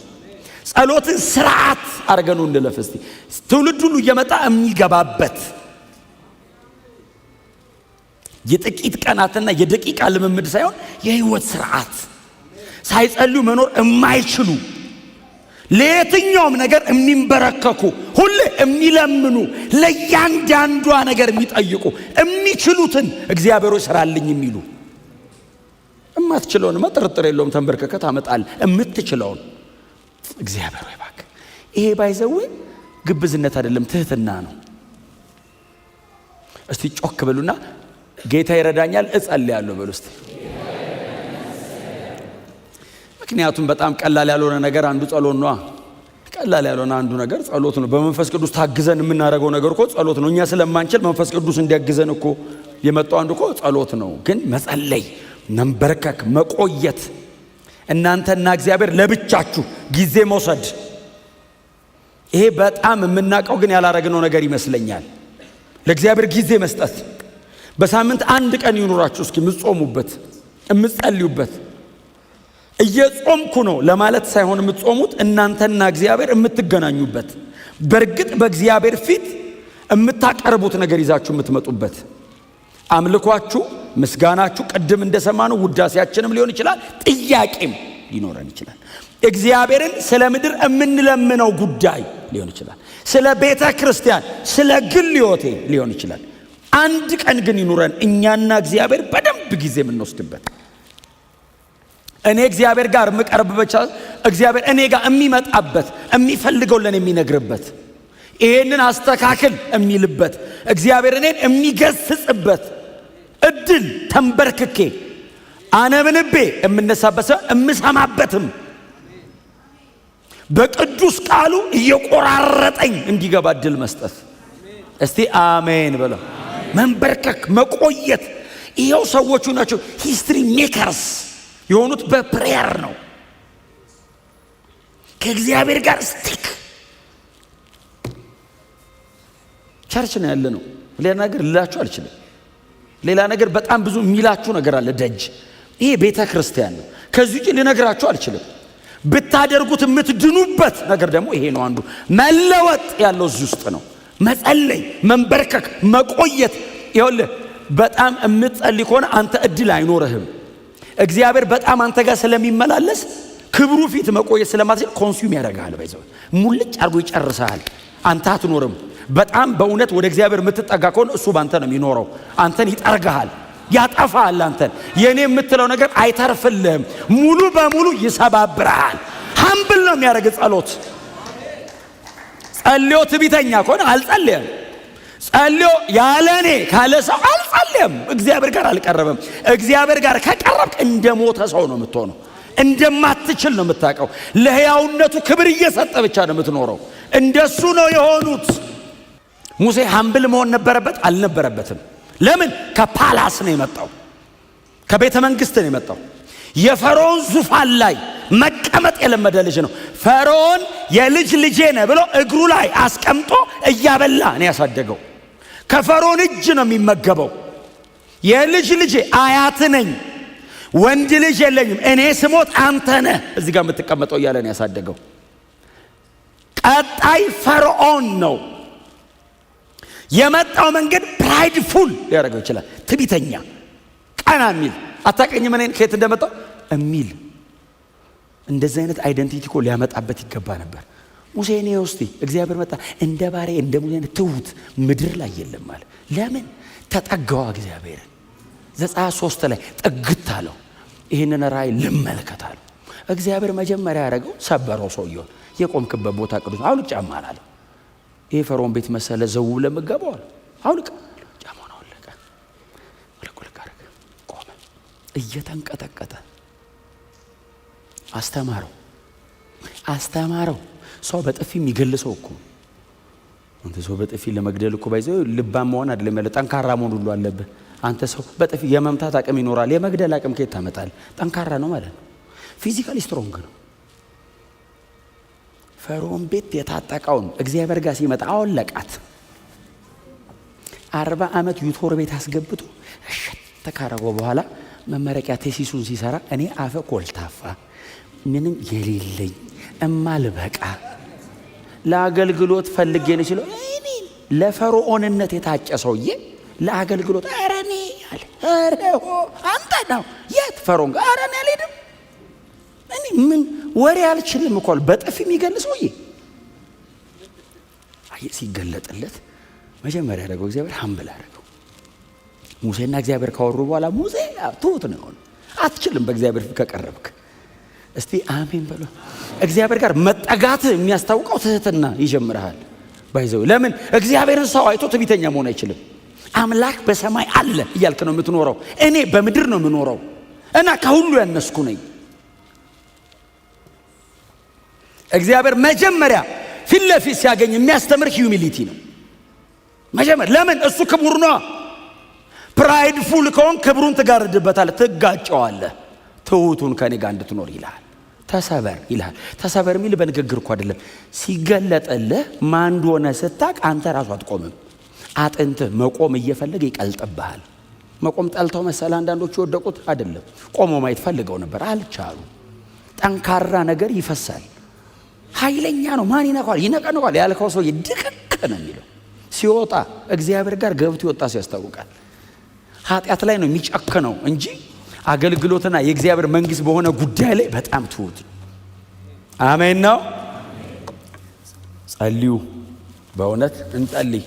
ጸሎትን ስርዓት አድርገን እንለፍ። እስቲ ትውልድ ሁሉ እየመጣ የሚገባበት የጥቂት ቀናትና የደቂቃ ልምምድ ሳይሆን የህይወት ስርዓት። ሳይጸልዩ መኖር የማይችሉ ለየትኛውም ነገር የሚንበረከኩ ሁሌ የሚለምኑ ለእያንዳንዷ ነገር የሚጠይቁ የሚችሉትን እግዚአብሔር ስራልኝ የሚሉ እማትችለውን ጥርጥር የለውም ተንበርከከት አመጣል የምትችለውን እግዚአብሔር ወይ እባክህ። ይሄ ባይዘው ግብዝነት አይደለም ትህትና ነው። እስቲ ጮክ በሉና ጌታ ይረዳኛል እጸልያለሁ በሉ እስቲ። ምክንያቱም በጣም ቀላል ያልሆነ ነገር አንዱ ጸሎት ነው። ቀላል ያልሆነ አንዱ ነገር ጸሎት ነው። በመንፈስ ቅዱስ ታግዘን የምናደርገው ነገር እኮ ጸሎት ነው። እኛ ስለማንችል መንፈስ ቅዱስ እንዲያግዘን እኮ የመጣው አንዱ እኮ ጸሎት ነው። ግን መጸለይ፣ መንበርከክ፣ መቆየት፣ እናንተና እግዚአብሔር ለብቻችሁ ጊዜ መውሰድ፣ ይሄ በጣም የምናውቀው ግን ያላረግነው ነገር ይመስለኛል። ለእግዚአብሔር ጊዜ መስጠት። በሳምንት አንድ ቀን ይኑራችሁ እስኪ የምትጾሙበት የምትጸልዩበት። እየጾምኩ ነው ለማለት ሳይሆን የምትጾሙት እናንተና እግዚአብሔር የምትገናኙበት፣ በእርግጥ በእግዚአብሔር ፊት የምታቀርቡት ነገር ይዛችሁ የምትመጡበት። አምልኳችሁ፣ ምስጋናችሁ፣ ቅድም እንደሰማነው ውዳሴያችንም ሊሆን ይችላል፣ ጥያቄም ሊኖረን ይችላል። እግዚአብሔርን ስለ ምድር የምንለምነው ጉዳይ ሊሆን ይችላል፣ ስለ ቤተ ክርስቲያን፣ ስለ ግል ሕይወቴ ሊሆን ይችላል። አንድ ቀን ግን ይኑረን እኛና እግዚአብሔር በደንብ ጊዜ የምንወስድበት። እኔ እግዚአብሔር ጋር የምቀርብበት፣ እግዚአብሔር እኔ ጋር የሚመጣበት፣ የሚፈልገው ለኔ የሚነግርበት፣ ይሄንን አስተካክል የሚልበት፣ እግዚአብሔር እኔን የሚገስጽበት እድል ተንበርክኬ አነብንቤ የምነሳበት የምሰማበትም በቅዱስ ቃሉ እየቆራረጠኝ እንዲገባ እድል መስጠት። እስቲ አሜን በለው። መንበርከክ፣ መቆየት። ይሄው ሰዎቹ ናቸው ሂስትሪ ሜከርስ የሆኑት በፕሬየር ነው። ከእግዚአብሔር ጋር ስቲክ ቸርች ነው ያለ ነው። ሌላ ነገር ልላችሁ አልችልም። ሌላ ነገር በጣም ብዙ የሚላችሁ ነገር አለ ደጅ። ይሄ ቤተ ክርስቲያን ነው። ከዚህ ውጪ ልነግራችሁ አልችልም። ብታደርጉት የምትድኑበት ነገር ደግሞ ይሄ ነው። አንዱ መለወጥ ያለው እዚህ ውስጥ ነው። መጸለይ፣ መንበርከክ፣ መቆየት። ይኸውልህ በጣም የምትጸልይ ከሆነ አንተ እድል አይኖርህም። እግዚአብሔር በጣም አንተ ጋር ስለሚመላለስ ክብሩ ፊት መቆየት ስለማትችል ኮንሱም ያደርጋል። ባይዘው ሙልጭ አድርጎ ይጨርሳል። አንተ አትኖርም። በጣም በእውነት ወደ እግዚአብሔር የምትጠጋ ከሆነ እሱ ባንተ ነው የሚኖረው። አንተን ይጠርግሃል። ያጠፋል አንተን። የኔ የምትለው ነገር አይተርፍልህም፣ ሙሉ በሙሉ ይሰባብራል። ሀምብል ነው የሚያደርግ ጸሎት። ጸልዮ ትዕቢተኛ ከሆነ አልጸልየም። ጸልዮ ያለኔ ካለ ሰው አልጸልየም። እግዚአብሔር ጋር አልቀረበም። እግዚአብሔር ጋር ከቀረብክ እንደሞተ ሰው ነው የምትሆነው። እንደማትችል ነው የምታውቀው። ለሕያውነቱ ክብር እየሰጠ ብቻ ነው የምትኖረው። እንደሱ ነው የሆኑት። ሙሴ ሀምብል መሆን ነበረበት? አልነበረበትም። ለምን? ከፓላስ ነው የመጣው፣ ከቤተ መንግስት ነው የመጣው። የፈርዖን ዙፋን ላይ መቀመጥ የለመደ ልጅ ነው። ፈርዖን የልጅ ልጄ ነህ ብሎ እግሩ ላይ አስቀምጦ እያበላ ነው ያሳደገው። ከፈርዖን እጅ ነው የሚመገበው። የልጅ ልጄ አያት ነኝ፣ ወንድ ልጅ የለኝም፣ እኔ ስሞት አንተ ነህ እዚህ ጋር የምትቀመጠው እያለ ነው ያሳደገው። ቀጣይ ፈርዖን ነው የመጣው። መንገድ ፕራይድፉል ሊያደርገው ይችላል። ትዕቢተኛ፣ ቀና የሚል አታቀኝም እኔን ከየት እንደመጣው የሚል እንደዚህ አይነት አይደንቲቲ እኮ ሊያመጣበት ይገባ ነበር። ሙሴ እኔ ውስጥ እግዚአብሔር መጣ እንደ ባሪያ እንደ ሙሴ ትሁት ምድር ላይ የለም ማለት ለምን? ተጠጋዋ እግዚአብሔርን። ዘጸአት 3 ላይ ጥግት አለው። ይህንን ራእይ ልመለከታለሁ። እግዚአብሔር መጀመሪያ ያደረገው ሰበረው። ሰውየውን የቆምክበት ቦታ ቅዱስ አውልቅ ጫማ አለ። ይሄ ፈርዖን ቤት መሰለ ዘው ለምገባው አለ። አውልቅ ጫማውን አወለቀ። ወለቆልክ አረገ። ቆመ። እየተንቀጠቀጠ አስተማረው። ሰው በጥፊ የሚገልሰው እኮ አንተ ሰው በጥፊ ለመግደል እኮ ባይዘው ልባም መሆን አይደለም ያለ ጠንካራ መሆን ሁሉ አለብህ። አንተ ሰው በጥፊ የመምታት አቅም ይኖራል፣ የመግደል አቅም ከየት ታመጣለህ? ጠንካራ ነው ማለት ነው። ፊዚካሊ ስትሮንግ ነው። ፈርዖን ቤት የታጠቀውን እግዚአብሔር ጋር ሲመጣ አወለቃት። 40 ዓመት ዩቶር ቤት አስገብቶ ተካረገው በኋላ መመረቂያ ቴሲሱን ሲሰራ እኔ አፈ ኮልታፋ ምንም የሌለኝ እማልበቃ ለአገልግሎት ፈልጌ ነው ሲለው እኔ ለፈርዖንነት የታጨ ሰውዬ ለአገልግሎት አረኔ አለ። አረሆ አንተ ነው የት ፈርዖን ጋር አረኔ አልሄድም እኔ ምን ወሬ አልችልም እኮ በጥፊ የሚገልጽ ሰውዬ ሲገለጥለት መጀመሪያ ያደረገው እግዚአብሔር ሀምብል አደረገው። ሙሴና እግዚአብሔር ካወሩ በኋላ ሙሴ ትሁት ነው የሆነው። አትችልም በእግዚአብሔር ፊት ከቀረብክ። እስቲ አሜን በሉ። እግዚአብሔር ጋር መጠጋት የሚያስታውቀው ትህትና ይጀምርሃል። ባይዘው ለምን እግዚአብሔርን ሰው አይቶ ትዕቢተኛ መሆን አይችልም። አምላክ በሰማይ አለ እያልክ ነው የምትኖረው። እኔ በምድር ነው የምኖረው እና ከሁሉ ያነስኩ ነኝ። እግዚአብሔር መጀመሪያ ፊት ለፊት ሲያገኝ የሚያስተምር ሂዩሚሊቲ ነው መጀመር። ለምን? እሱ ክቡር ነው። ፕራይድፉል ከሆን ክብሩን ትጋርድበታለህ፣ ትጋጨዋለህ። ትሁቱን ከኔ ጋር እንድትኖር ይልሃል። ተሰበር ይልሃል። ተሰበር የሚል በንግግር እኮ አይደለም። ሲገለጥልህ ማን እንደሆነ ስታቅ አንተ ራሱ አትቆምም። አጥንትህ መቆም እየፈለገ ይቀልጥብሃል። መቆም ጠልተው መሰለ አንዳንዶቹ የወደቁት አይደለም። ቆሞ ማየት ፈልገው ነበር አልቻሉ። ጠንካራ ነገር ይፈሳል። ኃይለኛ ነው። ማን ይነካዋል? ይነቀነዋል ያልከው ሰው ይድቅቅ ነው የሚለው። ሲወጣ እግዚአብሔር ጋር ገብቶ ይወጣ ሲያስታውቃል። ኃጢአት ላይ ነው የሚጨክነው እንጂ አገልግሎትና የእግዚአብሔር መንግስት በሆነ ጉዳይ ላይ በጣም ትሁት። አሜን ነው። ጸልዩ። በእውነት እንጸልይ።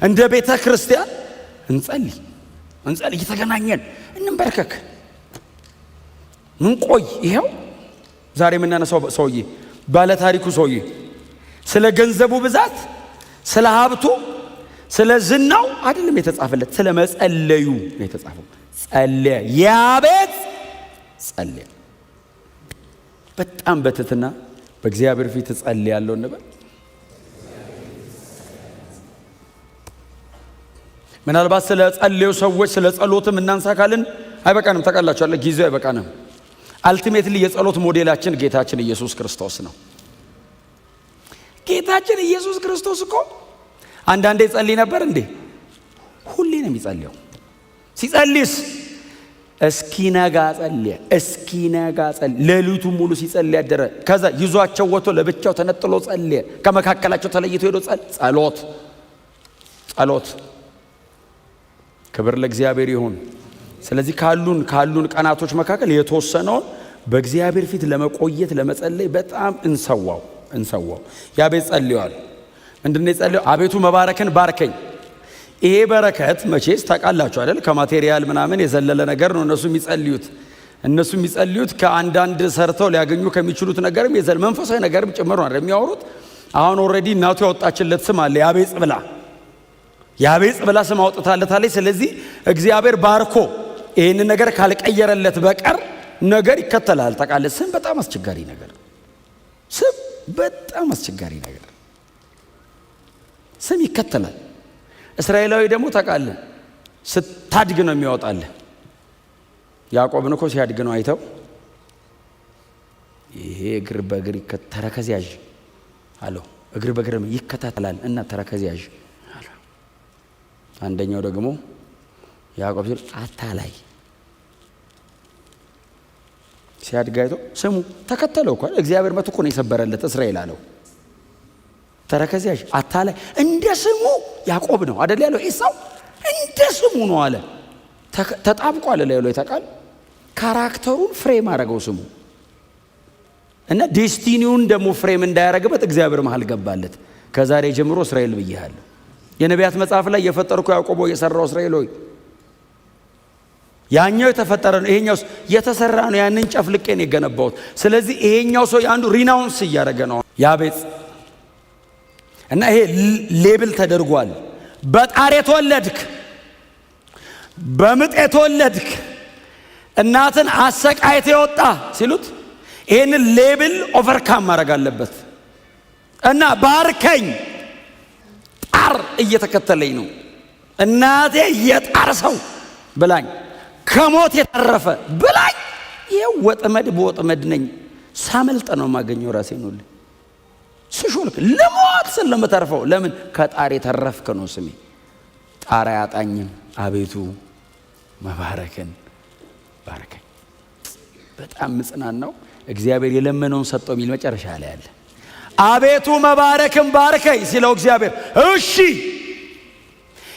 እንደ ቤተ ክርስቲያን እንጸልይ። እየተገናኘን እንንበርከክ፣ እንቆይ። ይሄው ዛሬ የምናነሳው ሰውዬ ባለ ታሪኩ ሰውዬ ስለ ገንዘቡ ብዛት፣ ስለ ሀብቱ፣ ስለ ዝናው አይደለም የተጻፈለት፣ ስለ መጸለዩ ነው የተጻፈው። ጸለየ። ያቤት ጸለየ። በጣም በትህትና በእግዚአብሔር ፊት ጸልያለሁ እንበል። ምናልባት ስለ ጸለዩ ሰዎች ስለ ጸሎትም እናንሳ ካልን አይበቃንም። ታውቃላችኋል፣ ጊዜው አይበቃንም። አልቲሜትሊ የጸሎት ሞዴላችን ጌታችን ኢየሱስ ክርስቶስ ነው። ጌታችን ኢየሱስ ክርስቶስ እኮ አንዳንዴ ጸልይ ነበር እንዴ? ሁሌ ነው የሚጸልየው። ሲጸልይስ እስኪነጋ ጸልየ። ሌሊቱን ሙሉ ሲጸልይ ያደረ። ከዛ ይዟቸው ወጥቶ ለብቻው ተነጥሎ ጸልየ። ከመካከላቸው ተለይቶ ሄዶ ጸሎት። ክብር ለእግዚአብሔር ይሁን። ስለዚህ ካሉን ቀናቶች መካከል የተወሰነውን በእግዚአብሔር ፊት ለመቆየት ለመጸለይ በጣም እንሰዋው። ያቤት ጸልየዋል። ምንድነው የጸለየው? አቤቱ መባረክን ባርከኝ፣ ይሄ በረከት መቼስ ታውቃላችሁ አይደል? ከማቴሪያል ምናምን የዘለለ ነገር ነው እነሱ የሚጸልዩት ከአንዳንድ ሰርተው ሊያገኙ ከሚችሉት ነገርም የዘለ መንፈሳዊ ነገርም ጭምር ነው የሚያወሩት። አሁን ኦልሬዲ እናቱ ያወጣችለት ስም አለ፣ ያቤጽ ብላ ስም አውጥታለታለች። ስለዚህ እግዚአብሔር ባርኮ ይህን ነገር ካልቀየረለት በቀር ነገር ይከተላል። ታውቃለህ፣ ስም በጣም አስቸጋሪ ነገር፣ ስም ይከተላል። እስራኤላዊ ደግሞ ታውቃለህ ስታድግ ነው የሚያወጣልህ። ያዕቆብን እኮ ሲያድግ ነው አይተው ይሄ እግር በእግር ተረከዝ ያዥ አለው። እግር በእግር ይከታተላል እና ተረከዝ ያዥ አለው። አንደኛው ደግሞ ያዕቆብ ሲል አታላይ ሲያድግ አይተው ስሙ ተከተለው እኮ እግዚአብሔር መጥቶ እኮ ነው የሰበረለት እስራኤል አለው። ተረከዝ ያዥ አታላይ እንደ ስሙ ያዕቆብ ነው አይደል ያለው። ኤሳው እንደ ስሙ ነው አለ። ተጣብቋል ላይ ያለው ይታቃል። ካራክተሩን ፍሬም አደረገው ስሙ እና ዴስቲኒውን ደግሞ ፍሬም እንዳያረግበት እግዚአብሔር መሃል ገባለት። ከዛሬ ጀምሮ እስራኤል ብዬሃለሁ። የነቢያት መጽሐፍ ላይ የፈጠርኩ ያዕቆብ የሰራው እስራኤል ሆይ፣ ያኛው የተፈጠረ ነው፣ ይሄኛው የተሰራ ነው። ያንን ጨፍልቄ ነው የገነባሁት። ስለዚህ ይሄኛው ሰው አንዱ ሪናውንስ እያደረገ ነው ያቤጽ እና ይሄ ሌብል ተደርጓል። በጣር የተወለድክ፣ በምጥ የተወለድክ፣ እናትን አሰቃይተ የወጣ ሲሉት ይህንን ሌብል ኦቨርካም ማድረግ አለበት እና ባርከኝ። ጣር እየተከተለኝ ነው። እናቴ የጣር ሰው ብላኝ፣ ከሞት የተረፈ ብላኝ። ይህ ወጥመድ በወጥመድ ነኝ። ሳመልጥ ነው የማገኘው ራሴን ሁሉ ስሾልክ ለሞት ስለምተርፈው። ለምን? ከጣር የተረፍክ ነው ስሜ። ጣር አያጣኝም። አቤቱ መባረክን ባርከኝ። በጣም ምጽናናው እግዚአብሔር የለመነውን ሰጠው የሚል መጨረሻ ላይ አለ። አቤቱ መባረክን ባርከኝ ሲለው እግዚአብሔር እሺ፣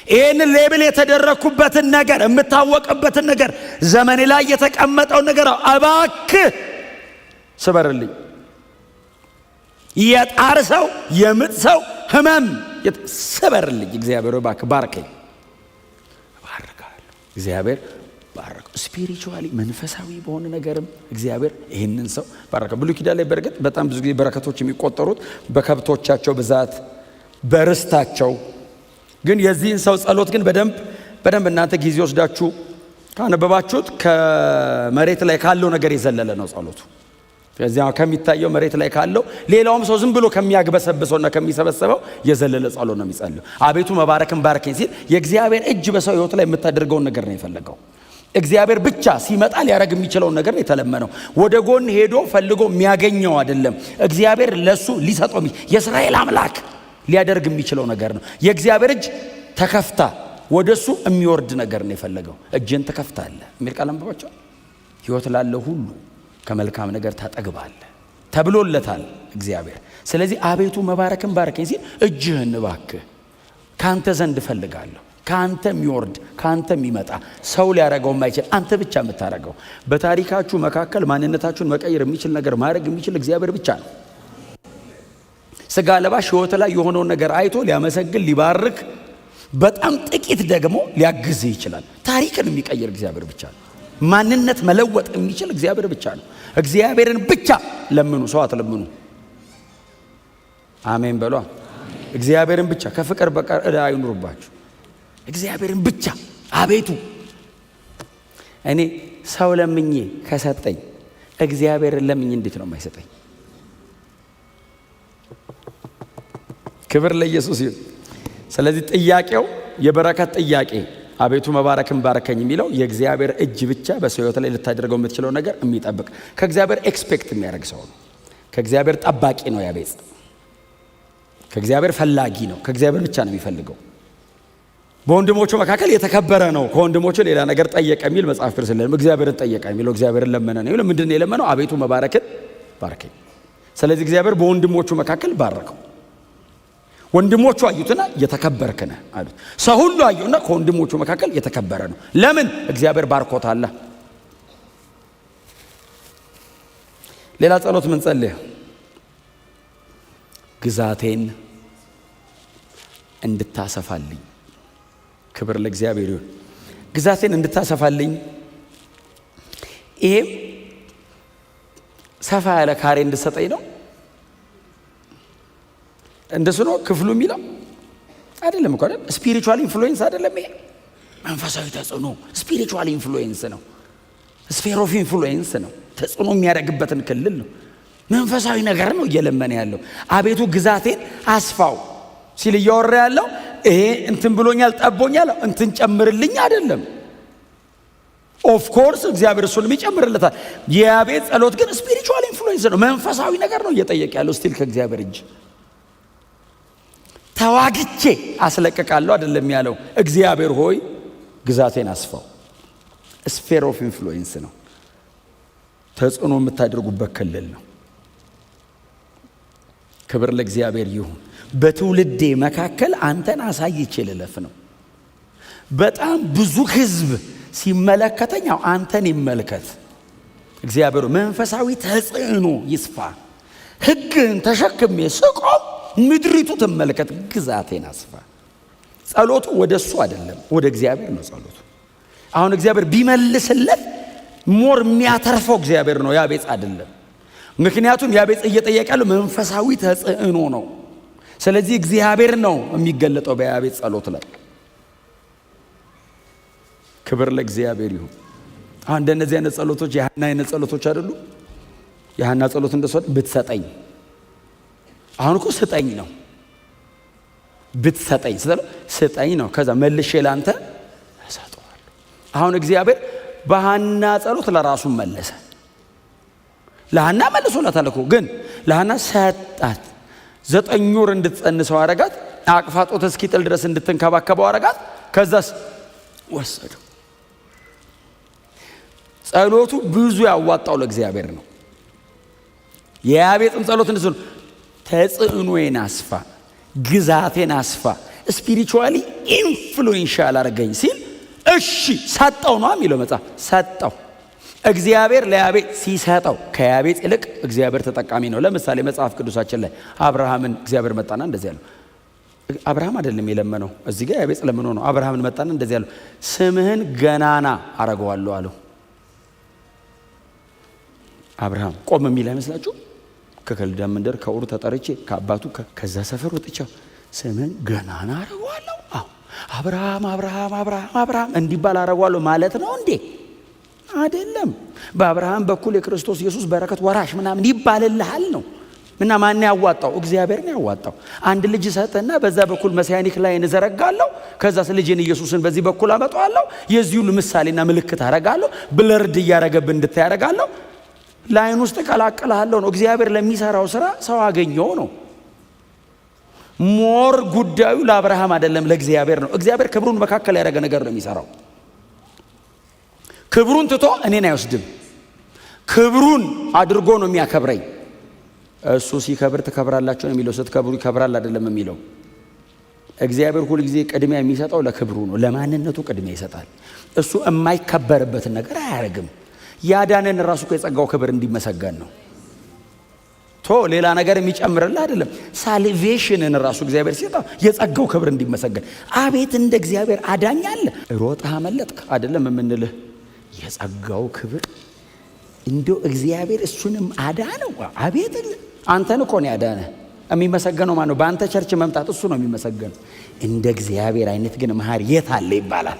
ይህን ሌብል የተደረኩበትን ነገር የምታወቅበትን ነገር ዘመኔ ላይ የተቀመጠው ነገር እባክህ ስበርልኝ። የጣር ሰው የምጥ ሰው ህመም ስበርልኝ። እግዚአብሔር እባክህ ባርከኝ። ባርካለሁ። እግዚአብሔር ባረከው። ስፒሪቹዋሊ መንፈሳዊ በሆነ ነገርም እግዚአብሔር ይህንን ሰው ባረከው። ብሉይ ኪዳን ላይ በርግጥ በጣም ብዙ ጊዜ በረከቶች የሚቆጠሩት በከብቶቻቸው ብዛት፣ በርስታቸው። ግን የዚህን ሰው ጸሎት ግን በደንብ እናንተ ጊዜ ወስዳችሁ ካነበባችሁት ከመሬት ላይ ካለው ነገር የዘለለ ነው ጸሎቱ። ከዚያ ከሚታየው መሬት ላይ ካለው ሌላውም ሰው ዝም ብሎ ከሚያግበሰብሰውና ከሚሰበሰበው የዘለለ ጸሎት ነው የሚጸልየው። አቤቱ መባረክን ባርከኝ ሲል የእግዚአብሔር እጅ በሰው ህይወት ላይ የምታደርገውን ነገር ነው የፈለገው። እግዚአብሔር ብቻ ሲመጣ ሊያረግ የሚችለውን ነገር ነው የተለመነው። ወደ ጎን ሄዶ ፈልጎ የሚያገኘው አይደለም። እግዚአብሔር ለሱ ሊሰጠው የእስራኤል አምላክ ሊያደርግ የሚችለው ነገር ነው። የእግዚአብሔር እጅ ተከፍታ ወደሱ የሚወርድ ነገር ነው የፈለገው። እጅን ተከፍታለህ የሚል ቃል አንብባችኋል። ህይወት ላለው ሁሉ ከመልካም ነገር ታጠግባለህ ተብሎለታል እግዚአብሔር። ስለዚህ አቤቱ መባረክን ባርከኝ ሲል እጅህን እባክህ ካንተ ዘንድ እፈልጋለሁ። ካንተ የሚወርድ ካንተ የሚመጣ ሰው ሊያረገው የማይችል አንተ ብቻ የምታረገው። በታሪካችሁ መካከል ማንነታችሁን መቀየር የሚችል ነገር ማድረግ የሚችል እግዚአብሔር ብቻ ነው። ስጋ ለባሽ ህይወት ላይ የሆነውን ነገር አይቶ ሊያመሰግን ሊባርክ፣ በጣም ጥቂት ደግሞ ሊያግዝህ ይችላል። ታሪክን የሚቀይር እግዚአብሔር ብቻ ነው። ማንነት መለወጥ የሚችል እግዚአብሔር ብቻ ነው። እግዚአብሔርን ብቻ ለምኑ፣ ሰው አትለምኑ። አሜን በሏ። እግዚአብሔርን ብቻ፣ ከፍቅር በቀር ዕዳ አይኑርባችሁ። እግዚአብሔርን ብቻ። አቤቱ እኔ ሰው ለምኜ ከሰጠኝ እግዚአብሔርን ለምኜ እንዴት ነው የማይሰጠኝ? ክብር ለኢየሱስ ይሁን። ስለዚህ ጥያቄው የበረከት ጥያቄ አቤቱ መባረክን ባርከኝ የሚለው የእግዚአብሔር እጅ ብቻ በሰው ህይወት ላይ ልታደርገው የምትችለው ነገር የሚጠብቅ ከእግዚአብሔር ኤክስፔክት የሚያደርግ ሰው ነው። ከእግዚአብሔር ጠባቂ ነው ያቤጽ። ከእግዚአብሔር ፈላጊ ነው። ከእግዚአብሔር ብቻ ነው የሚፈልገው። በወንድሞቹ መካከል የተከበረ ነው። ከወንድሞቹ ሌላ ነገር ጠየቀ የሚል መጽሐፍ ቅዱስ የለም። እግዚአብሔርን ጠየቀ የሚለው እግዚአብሔርን ለመነ ነው የሚለው። ምንድን ነው የለመነው? አቤቱ መባረክን ባርከኝ። ስለዚህ እግዚአብሔር በወንድሞቹ መካከል ባረከው። ወንድሞቹ አዩትና የተከበርክ ነህ አሉት። ሰው ሁሉ አዩና ከወንድሞቹ መካከል የተከበረ ነው። ለምን? እግዚአብሔር ባርኮታል። ሌላ ጸሎት ምን ጸልይ? ግዛቴን እንድታሰፋልኝ ክብር ለእግዚአብሔር ይሁን። ግዛቴን እንድታሰፋልኝ ይሄም ሰፋ ያለ ካሬ እንድሰጠኝ ነው። እንደሱ ነው ክፍሉ የሚለው አይደለም እኮ አይደል? ስፒሪቹዋል ኢንፍሉዌንስ አይደለም ይሄ መንፈሳዊ ተጽዕኖ ስፒሪቹዋል ኢንፍሉዌንስ ነው። ስፌር ኦፍ ኢንፍሉዌንስ ነው። ተጽዕኖ የሚያደርግበትን ክልል ነው። መንፈሳዊ ነገር ነው እየለመነ ያለው። አቤቱ ግዛቴን አስፋው ሲል እያወራ ያለው ይሄ እንትን ብሎኛል ጠቦኛል እንትን ጨምርልኝ አይደለም። ኦፍ ኮርስ እግዚአብሔር እሱንም ይጨምርለታል። የያቤጽ ጸሎት ግን ስፒሪቹዋል ኢንፍሉዌንስ ነው። መንፈሳዊ ነገር ነው እየጠየቀ ያለው ስቲል ከእግዚአብሔር እጅ ተዋግቼ አስለቅቃለሁ አይደለም ያለው። እግዚአብሔር ሆይ ግዛቴን አስፋው። ስፌር ኦፍ ኢንፍሉዌንስ ነው። ተጽዕኖ የምታደርጉበት ክልል ነው። ክብር ለእግዚአብሔር ይሁን። በትውልዴ መካከል አንተን አሳይቼ ልለፍ ነው። በጣም ብዙ ህዝብ ሲመለከተኝ አንተን ይመልከት። እግዚአብሔር መንፈሳዊ ተጽዕኖ ይስፋ። ህግን ተሸክሜ ስቆም ምድሪቱ ትመለከት። ግዛቴን አስፋ። ጸሎቱ ወደ እሱ አይደለም ወደ እግዚአብሔር ነው ጸሎቱ። አሁን እግዚአብሔር ቢመልስለት ሞር የሚያተርፈው እግዚአብሔር ነው፣ ያቤጽ አይደለም። ምክንያቱም ያቤጽ እየጠየቀ ያለው መንፈሳዊ ተጽዕኖ ነው። ስለዚህ እግዚአብሔር ነው የሚገለጠው በያቤጽ ጸሎት ላይ። ክብር ለእግዚአብሔር ይሁን። አሁን እንደነዚህ አይነት ጸሎቶች የሐና አይነት ጸሎቶች አይደሉ? የሐና ጸሎት እንደሱ ብትሰጠኝ፣ አሁን እኮ ስጠኝ ነው። ብትሰጠኝ ስጠኝ ነው። ከዛ መልሼ ላንተ እሰጠዋለሁ። አሁን እግዚአብሔር በሐና ጸሎት ለራሱ መለሰ። ለሐና መልሶላታል እኮ፣ ግን ለሐና ሰጣት። 9 ወር እንድትጸንሰው አረጋት። አቅፋ ጦት እስኪጥል ድረስ እንድትንከባከበው አረጋት። ከዛስ ወሰደው። ጸሎቱ ብዙ ያዋጣው ለእግዚአብሔር ነው። የያቤጽም ጸሎት እንደሱ ነው። ተጽዕኖዬን አስፋ፣ ግዛቴን አስፋ፣ ስፒሪቹዋሊ ኢንፍሉዌንሻል አረገኝ ሲል እሺ ሰጠው ነው የሚለው መጽሐፍ። ሰጠው እግዚአብሔር ለያቤጽ ሲሰጠው ከያቤጽ ይልቅ እግዚአብሔር ተጠቃሚ ነው። ለምሳሌ መጽሐፍ ቅዱሳችን ላይ አብርሃምን እግዚአብሔር መጣና እንደዚህ ያለው፣ አብርሃም አይደለም የለመነው እዚህ ጋር ያቤጽ ለምኖ ነው። አብርሃምን መጣና እንደዚህ ያለው፣ ስምህን ገናና አረገዋለሁ አለው። አብርሃም ቆም የሚል አይመስላችሁ? ከከልዳም መንደር ከኡር ተጠርቼ ከአባቱ ከዛ ሰፈር ወጥቼ ስምህን ገናና አረገዋለሁ። አዎ አብርሃም አብርሃም አብርሃም አብርሃም እንዲባል አረገዋለሁ ማለት ነው እንዴ? አይደለም። በአብርሃም በኩል የክርስቶስ ኢየሱስ በረከት ወራሽ ምናምን ይባልልሃል ነው። እና ማን ያዋጣው? እግዚአብሔር ነው ያዋጣው። አንድ ልጅ ሰጠና በዛ በኩል መሲያኒክ ላይ እንዘረጋለሁ። ከዛስ ልጅን ኢየሱስን በዚህ በኩል አመጣዋለሁ። የዚህ ሁሉ ምሳሌና ምልክት አረጋለሁ። ብለርድ እያረገብን እንድታይ አረጋለሁ። ላይን ውስጥ ቀላቀላለሁ ነው። እግዚአብሔር ለሚሰራው ስራ ሰው አገኘው ነው። ሞር ጉዳዩ ለአብርሃም አይደለም ለእግዚአብሔር ነው። እግዚአብሔር ክብሩን መካከል ያደረገ ነገር ነው የሚሰራው። ክብሩን ትቶ እኔን አይወስድም። ክብሩን አድርጎ ነው የሚያከብረኝ። እሱ ሲከብር ትከብራላችሁ ነው የሚለው። ስትከብሩ ይከብራል አይደለም የሚለው። እግዚአብሔር ሁሉ ጊዜ ቅድሚያ የሚሰጠው ለክብሩ ነው። ለማንነቱ ቅድሚያ ይሰጣል። እሱ የማይከበርበትን ነገር አያደርግም። ያዳነን ራሱ የጸጋው ክብር እንዲመሰገን ነው። ሌላ ነገር የሚጨምርልህ አይደለም። ሳልቬሽንን ራሱ እግዚአብሔር ሲሰጠው የጸጋው ክብር እንዲመሰገን። አቤት እንደ እግዚአብሔር አዳኝ አለ። ሮጠህ አመለጥክ አይደለም የምንልህ። የጸጋው ክብር እንደው እግዚአብሔር እሱንም አዳነው። አቤት አንተን እኮ ነው ያዳነ። የሚመሰገነው ማነው? በአንተ ቸርች መምጣት እሱ ነው የሚመሰገነው። እንደ እግዚአብሔር አይነት ግን መሐሪ የት አለ ይባላል።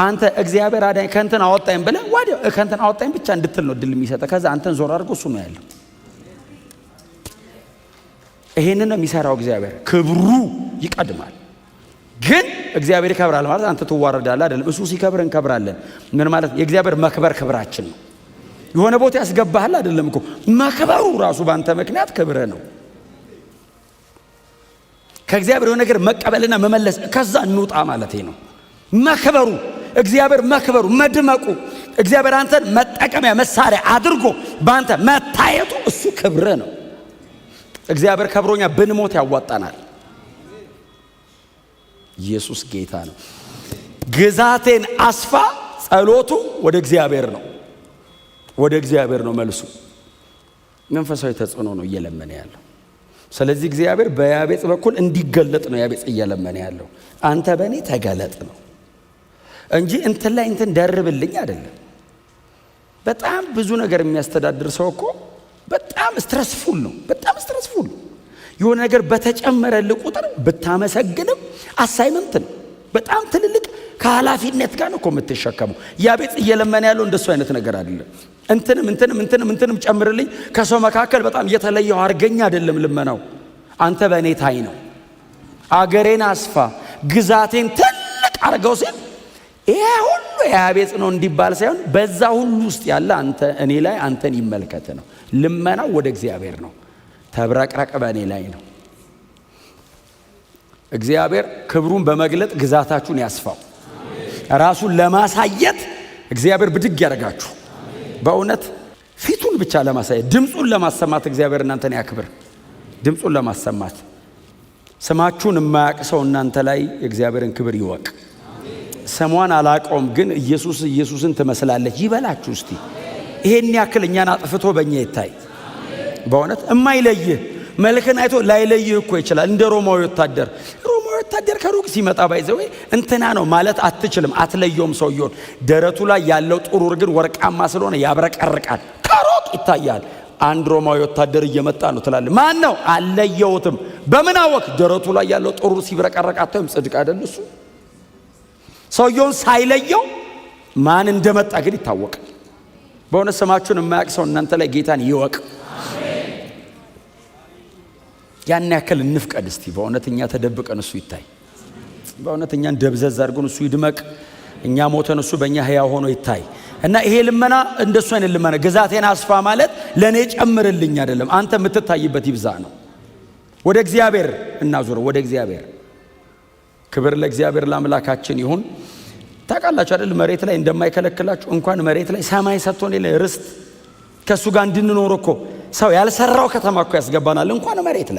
አንተ እግዚአብሔር አዳኝ ከእንትን አወጣኝ ብለህ ወዲያው ከእንትን አወጣኝ ብቻ እንድትል ነው ድል የሚሰጠህ። ከዛ አንተን ዞር አድርጎ እሱ ነው ያለው። ይሄንን ነው የሚሰራው እግዚአብሔር። ክብሩ ይቀድማል። ግን እግዚአብሔር ይከብራል ማለት አንተ ትዋረዳለህ አይደለም። እሱ ሲከብር እንከብራለን። ምን ማለት? የእግዚአብሔር መክበር ክብራችን ነው። የሆነ ቦታ ያስገባሃል አይደለም እኮ መክበሩ ራሱ በአንተ ምክንያት ክብር ነው። ከእግዚአብሔር የሆነ ነገር መቀበልና መመለስ ከዛ እንውጣ ማለት ነው። መክበሩ እግዚአብሔር መክበሩ መድመቁ እግዚአብሔር አንተን መጠቀሚያ መሳሪያ አድርጎ በአንተ መታየቱ እሱ ክብር ነው። እግዚአብሔር ከብሮኛ ብንሞት ያዋጣናል። ኢየሱስ ጌታ ነው። ግዛቴን አስፋ ጸሎቱ ወደ እግዚአብሔር ነው። ወደ እግዚአብሔር ነው መልሱ። መንፈሳዊ ተጽዕኖ ነው እየለመነ ያለው። ስለዚህ እግዚአብሔር በያቤጽ በኩል እንዲገለጥ ነው ያቤጽ እየለመነ ያለው። አንተ በእኔ ተገለጥ ነው። እንጂ እንትን ላይ እንትን ደርብልኝ አይደለም። በጣም ብዙ ነገር የሚያስተዳድር ሰው እኮ በጣም ስትረስፉል ነው። በጣም ስትረስፉል የሆነ ነገር በተጨመረልህ ቁጥር ብታመሰግንም አሳይመንት ነው። በጣም ትልልቅ ከኃላፊነት ጋር ነው እኮ የምትሸከመው። ያቤጽ እየለመነ ያለው እንደሱ አይነት ነገር አይደለም። እንትንም ጨምርልኝ፣ ከሰው መካከል በጣም የተለየው አርገኛ አይደለም ልመናው። አንተ በእኔ ታይ ነው። አገሬን አስፋ፣ ግዛቴን ትልቅ አርገው ሲል ይሄ ሁሉ ያቤጽ ነው እንዲባል ሳይሆን በዛ ሁሉ ውስጥ ያለ አንተ እኔ ላይ አንተን ይመልከት ነው። ልመናው ወደ እግዚአብሔር ነው። ተብረቅረቅ በእኔ ላይ ነው። እግዚአብሔር ክብሩን በመግለጥ ግዛታችሁን ያስፋው። ራሱን ለማሳየት እግዚአብሔር ብድግ ያደርጋችሁ። በእውነት ፊቱን ብቻ ለማሳየት ድምፁን ለማሰማት እግዚአብሔር እናንተን ያክብር። ድምፁን ለማሰማት ስማችሁን የማያውቅ ሰው እናንተ ላይ የእግዚአብሔርን ክብር ይወቅ። ስሟን አላቀውም ግን ኢየሱስን ትመስላለች ይበላችሁ እስቲ። ይሄን ያክል እኛን አጥፍቶ በእኛ ይታይ። በእውነት የማይለይህ መልክን አይቶ ላይለይህ እኮ ይችላል። እንደ ሮማዊ ወታደር ከሩቅ ሲመጣ ባይዘው እንትና ነው ማለት አትችልም፣ አትለየውም ሰውየውን። ደረቱ ላይ ያለው ጥሩር ግን ወርቃማ ስለሆነ ያብረቀርቃል፣ ከሩቅ ይታያል። አንድ ሮማዊ ወታደር እየመጣ ነው ትላለህ። ማን ነው? አለየውትም። በምን አወቅ? ደረቱ ላይ ያለው ጥሩር ሲብረቀረቅ አታዩም? ጽድቅ አይደል እሱ? ሰውየውን ሳይለየው ማን እንደመጣ ግን ይታወቃል። በእውነት ስማችሁን የማያውቅ ሰው እናንተ ላይ ጌታን ይወቅ። ያን ያክል እንፍቀድ እስቲ። በእውነት እኛ ተደብቀን እሱ ይታይ። በእውነት እኛን ደብዘዝ አድርጎን እሱ ይድመቅ። እኛ ሞተን እሱ በእኛ ሕያው ሆኖ ይታይ እና ይሄ ልመና እንደሱ አይነት ልመና ግዛቴን አስፋ ማለት ለእኔ ጨምርልኝ አይደለም፣ አንተ የምትታይበት ይብዛ ነው። ወደ እግዚአብሔር እናዙረው፣ ወደ እግዚአብሔር። ክብር ለእግዚአብሔር ለአምላካችን ይሁን። ታውቃላችሁ አይደል መሬት ላይ እንደማይከለክላችሁ እንኳን መሬት ላይ ሰማይ ሰጥቶን የለ ርስት ከእሱ ጋር እንድንኖር እኮ ሰው ያልሰራው ከተማ እኮ ያስገባናል። እንኳን መሬት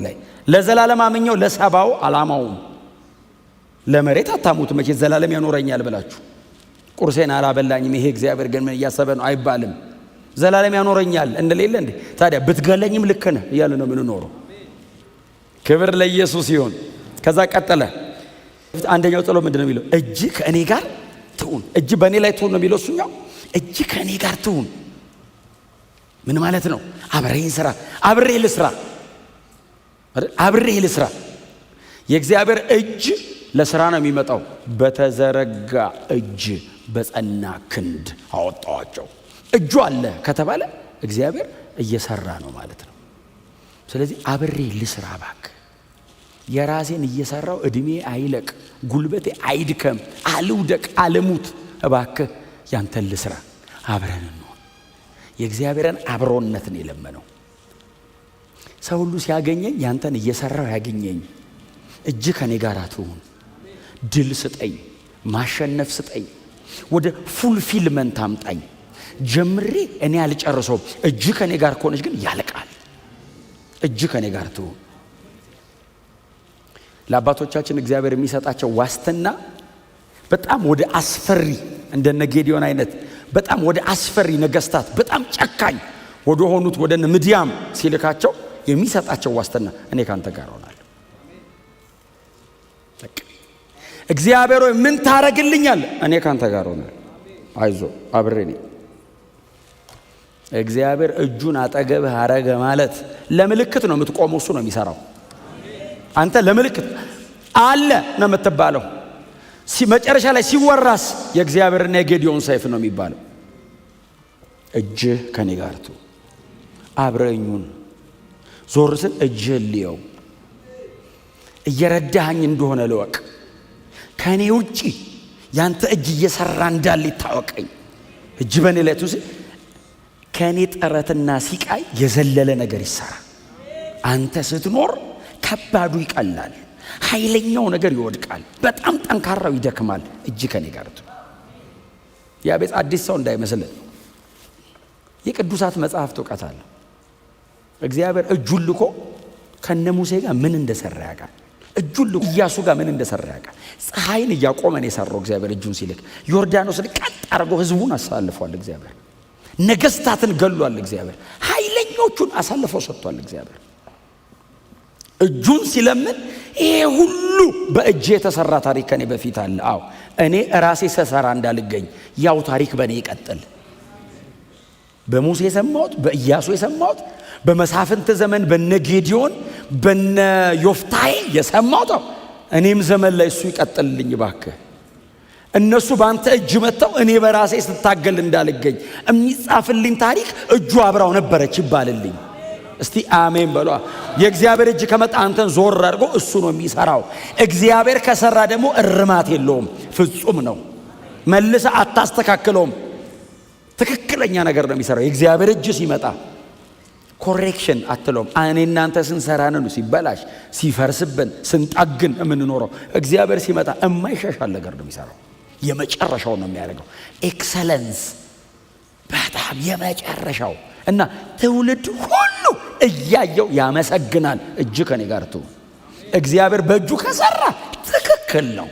ላይ ለዘላለም አመኘው ለሰባው ዓላማውም ለመሬት አታሙት መቼ ዘላለም ያኖረኛል ብላችሁ ቁርሴን አላበላኝም ይሄ እግዚአብሔር ግን ምን እያሰበ ነው አይባልም። ዘላለም ያኖረኛል እንደሌለ እንዴ ታዲያ ብትገለኝም ልክ ነህ እያለ ነው የምንኖረው። ክብር ለኢየሱስ ይሁን። ከዛ ቀጠለ። አንደኛው ጸሎት ምንድነው የሚለው? እጅ ከእኔ ጋር ትሁን። እጅ በእኔ ላይ ትሁን ነው የሚለው እሱኛው። እጅ ከእኔ ጋር ትሁን ምን ማለት ነው? አብሬን ስራ፣ አብሬ ልስራ። የእግዚአብሔር እጅ ለስራ ነው የሚመጣው። በተዘረጋ እጅ በጸና ክንድ አወጣዋቸው። እጁ አለ ከተባለ እግዚአብሔር እየሰራ ነው ማለት ነው። ስለዚህ አብሬ ልስራ እባክህ። የራሴን እየሰራው እድሜ አይለቅ፣ ጉልበቴ አይድከም፣ አልውደቅ፣ አልሙት። እባክህ ያንተን ልስራ፣ አብረን እንሆን። የእግዚአብሔርን አብሮነት ነው የለመነው። ሰው ሁሉ ሲያገኘኝ ያንተን እየሰራው ያገኘኝ። እጅ ከኔ ጋር ትሁን። ድል ስጠኝ፣ ማሸነፍ ስጠኝ፣ ወደ ፉልፊልመንት አምጣኝ። ጀምሬ እኔ አልጨርሰውም። እጅ ከኔ ጋር ከሆነች ግን ያልቃል። እጅ ከኔ ጋር ትሁን። ለአባቶቻችን እግዚአብሔር የሚሰጣቸው ዋስትና በጣም ወደ አስፈሪ እንደነ ጌዲዮን አይነት በጣም ወደ አስፈሪ ነገስታት በጣም ጨካኝ ወደ ሆኑት ወደ ምድያም ሲልካቸው የሚሰጣቸው ዋስትና እኔ ካንተ ጋር ሆናለሁ። እግዚአብሔር ሆይ ምን ታረግልኛል? እኔ ካንተ ጋር ሆናለሁ። አይዞ አብሬ ነኝ። እግዚአብሔር እጁን አጠገብህ አረገ ማለት ለምልክት ነው የምትቆመው። እሱ ነው የሚሰራው። አንተ ለምልክት አለ ነው የምትባለው። መጨረሻ ላይ ሲወራስ የእግዚአብሔርና የጌዲዮን ሰይፍ ነው የሚባለው። እጅ ከኔ ጋር ትሁን፣ አብረኙን። ዞር ስል እጅህን ልየው፣ እየረዳኸኝ እንደሆነ ልወቅ። ከኔ ውጪ ያንተ እጅ እየሰራ እንዳለ ይታወቀኝ። እጅ በእኔ ላይ ትሁን። ከኔ ጥረትና ሲቃይ የዘለለ ነገር ይሰራ። አንተ ስትኖር ከባዱ ይቀላል፣ ኃይለኛው ነገር ይወድቃል፣ በጣም ጠንካራው ይደክማል። እጅ ከኔ ጋር ትሁን። ያቤጽ አዲስ ሰው እንዳይመስልን የቅዱሳት መጽሐፍት እውቀት አለ። እግዚአብሔር እጁን ልኮ ከነ ሙሴ ጋር ምን እንደሰራ ያውቃል። እጁን ልኮ ኢያሱ ጋር ምን እንደሰራ ያውቃል። ፀሐይን እያቆመን የሰራው እግዚአብሔር እጁን ሲልክ ዮርዳኖስን ቀጥ አድርጎ ህዝቡን አሳልፏል። እግዚአብሔር ነገስታትን ገሏል። እግዚአብሔር ኃይለኞቹን አሳልፎ ሰጥቷል። እግዚአብሔር እጁን ሲለምን ይሄ ሁሉ በእጄ የተሰራ ታሪክ ከኔ በፊት አለ። አዎ እኔ ራሴ ሰሰራ እንዳልገኝ ያው ታሪክ በእኔ ይቀጥል። በሙሴ የሰማሁት፣ በኢያሱ የሰማሁት፣ በመሳፍንት ዘመን በነ ጌዲዮን በነ ዮፍታሔ የሰማሁት እኔም ዘመን ላይ እሱ ይቀጥልልኝ እባክህ። እነሱ በአንተ እጅ መጥተው እኔ በራሴ ስታገል እንዳልገኝ የሚጻፍልኝ ታሪክ እጁ አብራው ነበረች ይባልልኝ። እስቲ አሜን በሏ። የእግዚአብሔር እጅ ከመጣ አንተን ዞር አድርጎ እሱ ነው የሚሰራው። እግዚአብሔር ከሰራ ደግሞ እርማት የለውም፣ ፍጹም ነው። መልሰ አታስተካክለውም። ትክክለኛ ነገር ነው የሚሰራው። የእግዚአብሔር እጅ ሲመጣ ኮሬክሽን አትለውም። እኔ እናንተ ስንሰራ ነው ሲበላሽ ሲፈርስብን ስንጣግን የምንኖረው። እግዚአብሔር ሲመጣ የማይሻሻል ነገር ነው የሚሰራው። የመጨረሻው ነው የሚያደርገው። ኤክሰለንስ በጣም የመጨረሻው እና ትውልድ ሁሉ እያየው ያመሰግናል። እጅ ከኔ ጋር ትሁን። እግዚአብሔር በእጁ ከሰራ ትክክል ነው።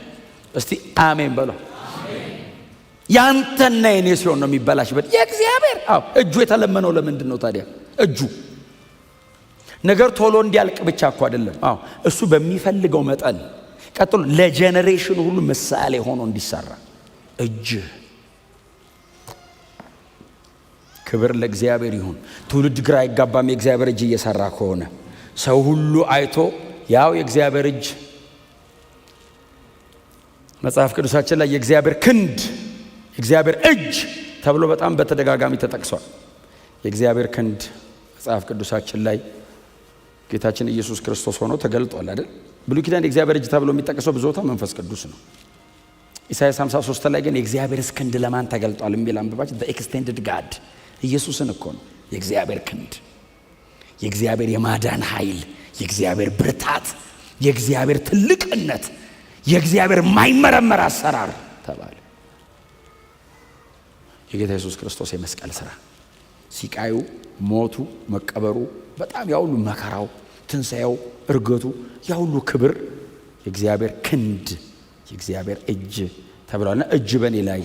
እስቲ አሜን በሉ። ያንተና የኔ ሲሆን ነው የሚበላሽበት። የእግዚአብሔር እጁ የተለመነው ለምንድን ነው ታዲያ? እጁ ነገር ቶሎ እንዲያልቅ ብቻ እኮ አይደለም። እሱ በሚፈልገው መጠን ቀጥሎ ለጄኔሬሽን ሁሉ ምሳሌ ሆኖ እንዲሰራ እጅ። ክብር ለእግዚአብሔር ይሁን። ትውልድ ግራ አይጋባም። የእግዚአብሔር እጅ እየሰራ ከሆነ ሰው ሁሉ አይቶ ያው የእግዚአብሔር እጅ። መጽሐፍ ቅዱሳችን ላይ የእግዚአብሔር ክንድ፣ የእግዚአብሔር እጅ ተብሎ በጣም በተደጋጋሚ ተጠቅሷል። የእግዚአብሔር ክንድ መጽሐፍ ቅዱሳችን ላይ ጌታችን ኢየሱስ ክርስቶስ ሆኖ ተገልጧል አይደል? ብሉይ ኪዳን የእግዚአብሔር እጅ ተብሎ የሚጠቅሰው ብዙታ መንፈስ ቅዱስ ነው። ኢሳይያስ 53 ላይ ግን የእግዚአብሔር ክንድ ለማን ተገልጧል የሚል አንብባችሁ በኤክስቴንድድ ጋድ ኢየሱስን እኮ ነው። የእግዚአብሔር ክንድ፣ የእግዚአብሔር የማዳን ኃይል፣ የእግዚአብሔር ብርታት፣ የእግዚአብሔር ትልቅነት፣ የእግዚአብሔር ማይመረመር አሰራር ተባለ። የጌታ ኢየሱስ ክርስቶስ የመስቀል ሥራ፣ ሲቃዩ፣ ሞቱ፣ መቀበሩ፣ በጣም ያሁሉ መከራው፣ ትንሣኤው፣ እርገቱ፣ ያሁሉ ክብር የእግዚአብሔር ክንድ፣ የእግዚአብሔር እጅ ተብሏልና እጅ በእኔ ላይ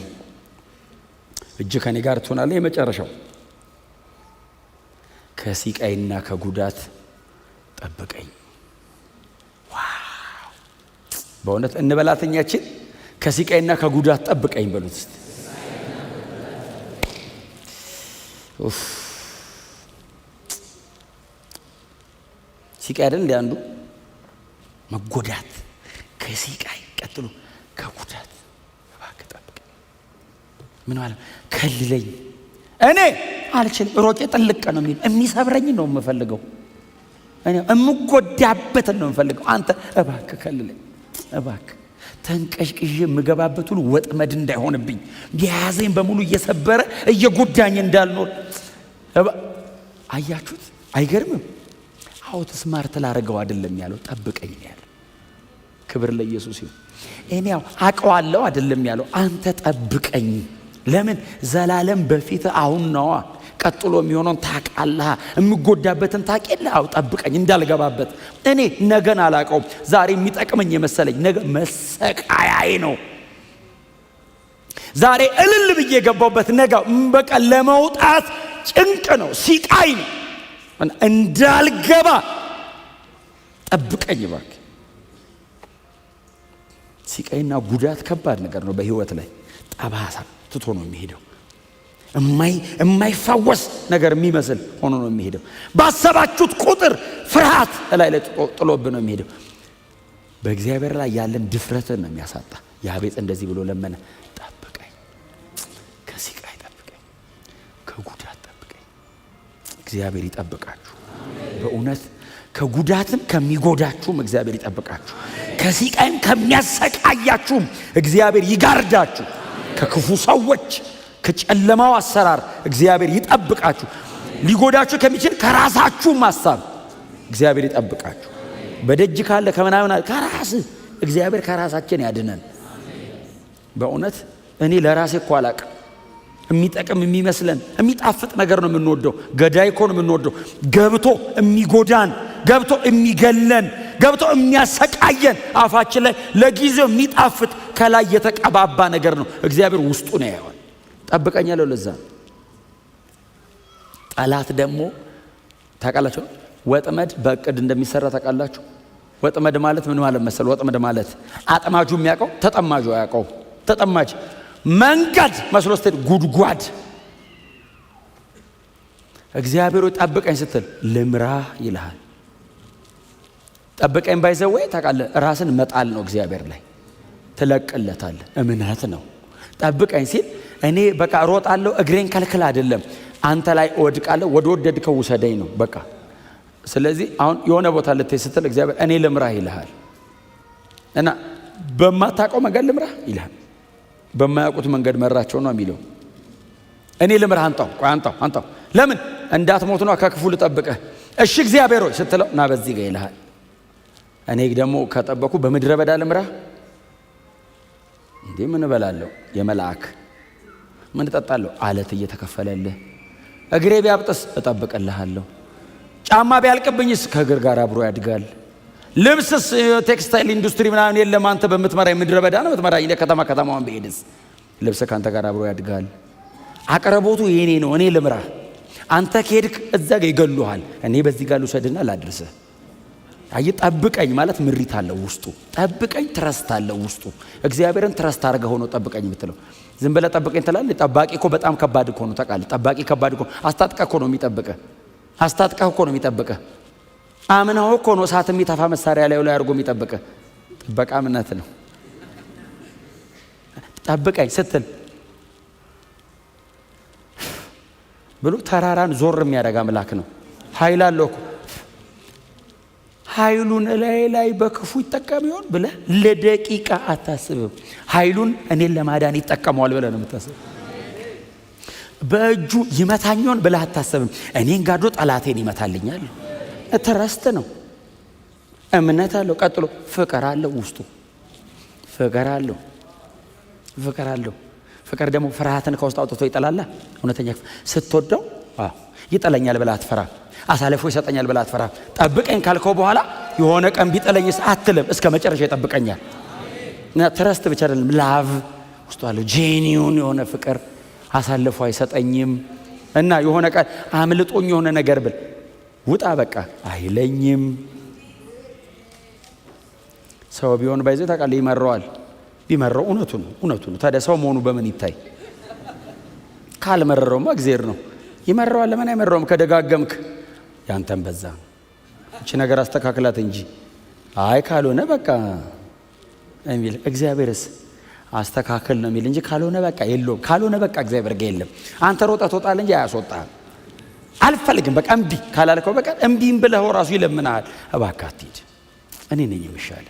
እጅ ከኔ ጋር ትሆናለህ። የመጨረሻው ከሲቃይና ከጉዳት ጠብቀኝ። ዋው! በእውነት እንበላተኛችን ከሲቃይና ከጉዳት ጠብቀኝ በሉት እስቲ። ሲቃይ አይደል እንደ አንዱ መጎዳት፣ ከሲቃይ ቀጥሎ ከጉዳት እባክህ ጠብቀኝ። ምን ማለት ከልለኝ። እኔ አልችልም፣ ሮጬ ጥልቅ ነው የሚል የሚሰብረኝ ነው የምፈልገው፣ እኔ የምጎዳበትን ነው የምፈልገው። አንተ እባክህ ከልለኝ፣ እባክህ ተንቀሽቅዤ የምገባበት ሁሉ ወጥመድ እንዳይሆንብኝ፣ የያዘኝ በሙሉ እየሰበረ እየጎዳኝ እንዳልኖር። አያችሁት? አይገርምም? አውት ስማርት ላደርገው አይደለም ያለው፣ ጠብቀኝ ያለው። ክብር ለኢየሱስ ይሁን። እኔ ያው አውቀዋለሁ አይደለም ያለው፣ አንተ ጠብቀኝ። ለምን? ዘላለም በፊት አሁን ነዋ። ቀጥሎ የሚሆነውን ታውቃለህ፣ የምጎዳበትን ታውቃለህ። አው ጠብቀኝ እንዳልገባበት። እኔ ነገን አላውቀውም። ዛሬ የሚጠቅመኝ የመሰለኝ ነገ መሰቃያዬ ነው። ዛሬ እልል ብዬ የገባሁበት ነገ በቃ ለመውጣት ጭንቅ ነው፣ ሲቃይ ነው። እንዳልገባ ጠብቀኝ እባክህ። ሲቃይና ጉዳት ከባድ ነገር ነው በህይወት ላይ። ጠባሳ ትቶ ነው የሚሄደው። የማይፋወስ ነገር የሚመስል ሆኖ ነው የሚሄደው። ባሰባችሁት ቁጥር ፍርሃት ላይ ጥሎብ ነው የሚሄደው። በእግዚአብሔር ላይ ያለን ድፍረትን ነው የሚያሳጣ። ያቤጽ እንደዚህ ብሎ ለመነ፣ ጠብቀኝ፣ ከሲቃይ ጠብቀኝ፣ ከጉዳት ጠብቀኝ። እግዚአብሔር ይጠብቃችሁ። በእውነት ከጉዳትም ከሚጎዳችሁም እግዚአብሔር ይጠብቃችሁ። ከሲቃይም ከሚያሰቃያችሁም እግዚአብሔር ይጋርዳችሁ። ከክፉ ሰዎች ከጨለማው አሰራር እግዚአብሔር ይጠብቃችሁ። ሊጎዳችሁ ከሚችል ከራሳችሁ ማሳብ እግዚአብሔር ይጠብቃችሁ። በደጅ ካለ ከምናምን ከራስ እግዚአብሔር ከራሳችን ያድነን። በእውነት እኔ ለራሴ እኮ አላቅም። የሚጠቅም የሚመስለን የሚጣፍጥ ነገር ነው የምንወደው። ገዳይ እኮ ነው የምንወደው። ገብቶ የሚጎዳን፣ ገብቶ የሚገለን፣ ገብቶ የሚያሰቃየን አፋችን ላይ ለጊዜው የሚጣፍጥ ከላይ የተቀባባ ነገር ነው። እግዚአብሔር ውስጡ ነው ያየዋል። ጠብቀኝ ያለው ለዛ። ጠላት ደግሞ ታውቃላችሁ፣ ወጥመድ በእቅድ እንደሚሰራ ታውቃላችሁ። ወጥመድ ማለት ምን ማለት መሰል? ወጥመድ ማለት አጥማጁ የሚያውቀው ተጠማጁ ያውቀው። ተጠማጅ መንገድ መስሎ ስትሄድ ጉድጓድ። እግዚአብሔር ጠብቀኝ ስትል ልምራህ ይልሃል። ጠብቀኝ ባይዘው ታውቃለህ፣ ራስን መጣል ነው። እግዚአብሔር ላይ ትለቅለታለህ። እምነት ነው። ጠብቀኝ ሲል እኔ በቃ ሮጣለሁ እግሬን ከልክል አይደለም፣ አንተ ላይ እወድቃለሁ፣ ወደ ወደድከው ውሰደኝ ነው በቃ። ስለዚህ አሁን የሆነ ቦታ ልትሄድ ስትል እግዚአብሔር እኔ ልምራህ ይልሃል እና በማታውቀው መንገድ ልምራህ ይልሃል። በማያውቁት መንገድ መራቸው ነው የሚለው። እኔ ልምራህ አንጣው ለምን እንዳትሞት ነው፣ ከክፉ ልጠብቅህ። እሺ እግዚአብሔር ሆይ ስትለው ና በዚህ ጋር ይልሃል። እኔ ደግሞ ከጠበኩ በምድረ በዳ ልምራህ እንዴ? ምን እበላለሁ? የመልአክ ምን እጠጣለሁ? አለት እየተከፈለልህ። እግሬ ቢያብጥስ እጠብቅልሃለሁ። ጫማ ቢያልቅብኝስ ከእግር ጋር አብሮ ያድጋል። ልብስስ ቴክስታይል ኢንዱስትሪ ምናምን የለም፣ አንተ በምትመራኝ ምድረ በዳ ነው የምትመራኝ። ከተማዋን ብሄድስ ልብስ ካንተ ጋር አብሮ ያድጋል። አቅርቦቱ የኔ ነው፣ እኔ ልምራህ። አንተ ከሄድክ እዛ ጋር ይገሉሃል፣ እኔ በዚህ ጋር ልውሰድና ላድርስህ። አይ ጠብቀኝ ማለት ምሪት አለው ውስጡ። ጠብቀኝ ትረስት አለው ውስጡ። እግዚአብሔርን ትረስት አድርገህ ሆኖ ጠብቀኝ የምትለው ዝም ብለህ ጠብቀኝ ትላለህ። ጠባቂ እኮ በጣም ከባድ እኮ ነው ታውቃለህ። ጠባቂ ከባድ እኮ አስታጥቀህ እኮ ነው የሚጠብቅህ። አስታጥቀህ እኮ ነው የሚጠብቅህ። አምነው እኮ ነው እሳት የሚተፋ መሳሪያ ላይ አድርጎ የሚጠብቅህ። ጥበቃ እምነት ነው። ጠብቀኝ ስትል ብሎ ተራራን ዞር የሚያደርግ አምላክ ነው። ኃይል አለው እኮ። ኃይሉን ላይ በክፉ ይጠቀም ይሆን ብለህ ለደቂቃ አታስብም። ኃይሉን እኔን ለማዳን ይጠቀመዋል ብለህ ነው የምታስበው። በእጁ ይመታኛውን ብለህ አታስብም። እኔን ጋዶ ጠላቴን ይመታልኛል። ትረስት ነው፣ እምነት አለው። ቀጥሎ ፍቅር አለው ውስጡ። ፍቅር አለው። ፍቅር ደግሞ ፍርሃትን ከውስጥ አውጥቶ ይጠላል። እውነተኛ ስትወደው ይጠለኛል ብለህ አትፈራ። አሳልፎ ይሰጠኛል ብለህ አትፈራ። ጠብቀኝ ካልከው በኋላ የሆነ ቀን ቢጠለኝስ አትልም። እስከ መጨረሻ ይጠብቀኛል። እና ትረስት ብቻ አይደለም፣ ላቭ ውስጡ አለው። ጄኒውን የሆነ ፍቅር አሳልፎ አይሰጠኝም። እና የሆነ ቀን አምልጦኝ የሆነ ነገር ብል ውጣ በቃ አይለኝም። ሰው ቢሆን ባይዘህ ታውቃለህ ይመረዋል። ቢመረው እውነቱ ነው። ታዲያ ሰው መሆኑ በምን ይታይ? ካልመረረውማ እግዚአብሔር ነው። ይመረዋል። ለምን አይመረውም? ከደጋገምክ ያንተን በዛ እቺ ነገር አስተካክላት እንጂ አይ ካልሆነ በቃ የሚል እግዚአብሔርስ አስተካክል ነው የሚል እንጂ ካልሆነ በቃ የለውም። ካልሆነ በቃ እግዚአብሔር ጋር የለም። አንተ ሮጠህ ትወጣለህ እንጂ አያስወጣህም። አልፈልግም በቃ እምቢ ካላልከው በቃ እምቢም ብለህ ራሱ ይለምናል። እባክህ አትሂድ፣ እኔ ነኝ የሚሻለ፣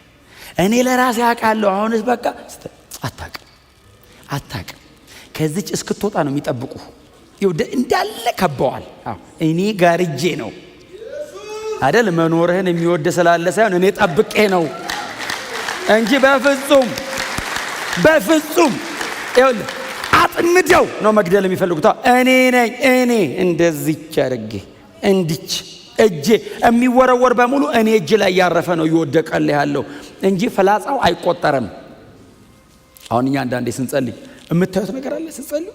እኔ ለራሴ አውቃለሁ። አሁንስ በቃ አታውቅም። ከዚች እስክትወጣ ነው የሚጠብቁ እንዳለ ከበዋል። እኔ ጋርጄ ነው አይደል መኖርህን የሚወድ ስላለ ሳይሆን እኔ ጠብቄ ነው እንጂ በፍጹም ይኸውልህ አጥምደው ነው መግደል የሚፈልጉት። እኔ ነኝ እንደዚች አድርጌ እንዲች እጄ የሚወረወር በሙሉ እኔ እጅ ላይ ያረፈ ነው ይወደቀልህ ያለው እንጂ ፍላጻው አይቆጠርም። አሁን እኛ አንዳንዴ ስንጸልይ የምታዩት ነገር አለ። ስንጸልይ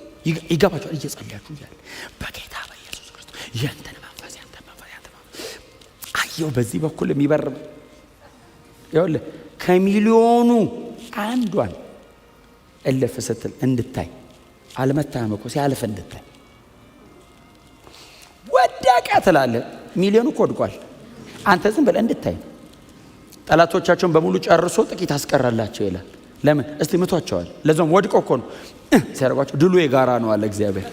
ይገባችኋል። እየጸለያችሁ ይላል በጌታ በኢየሱስ ክርስቶስ ያንተን መንፈስ አየው በዚህ በኩል የሚበርም ይኸውልህ ከሚሊዮኑ አንዷን እልፍ ስትል እንድታይ አልመታህም እኮ ሲያልፍ እንድታይ ወደቀ ትላለህ። ሚሊዮኑ እኮ ወድቋል። አንተ ዝም ብለህ እንድታይ ጠላቶቻቸውን በሙሉ ጨርሶ ጥቂት አስቀረላቸው ይላል። ለምን እስቲ ምቷቸዋል። ለዛም ወድቀው እኮ ነው ሲያደርጓቸው። ድሉ የጋራ ነው አለ እግዚአብሔር።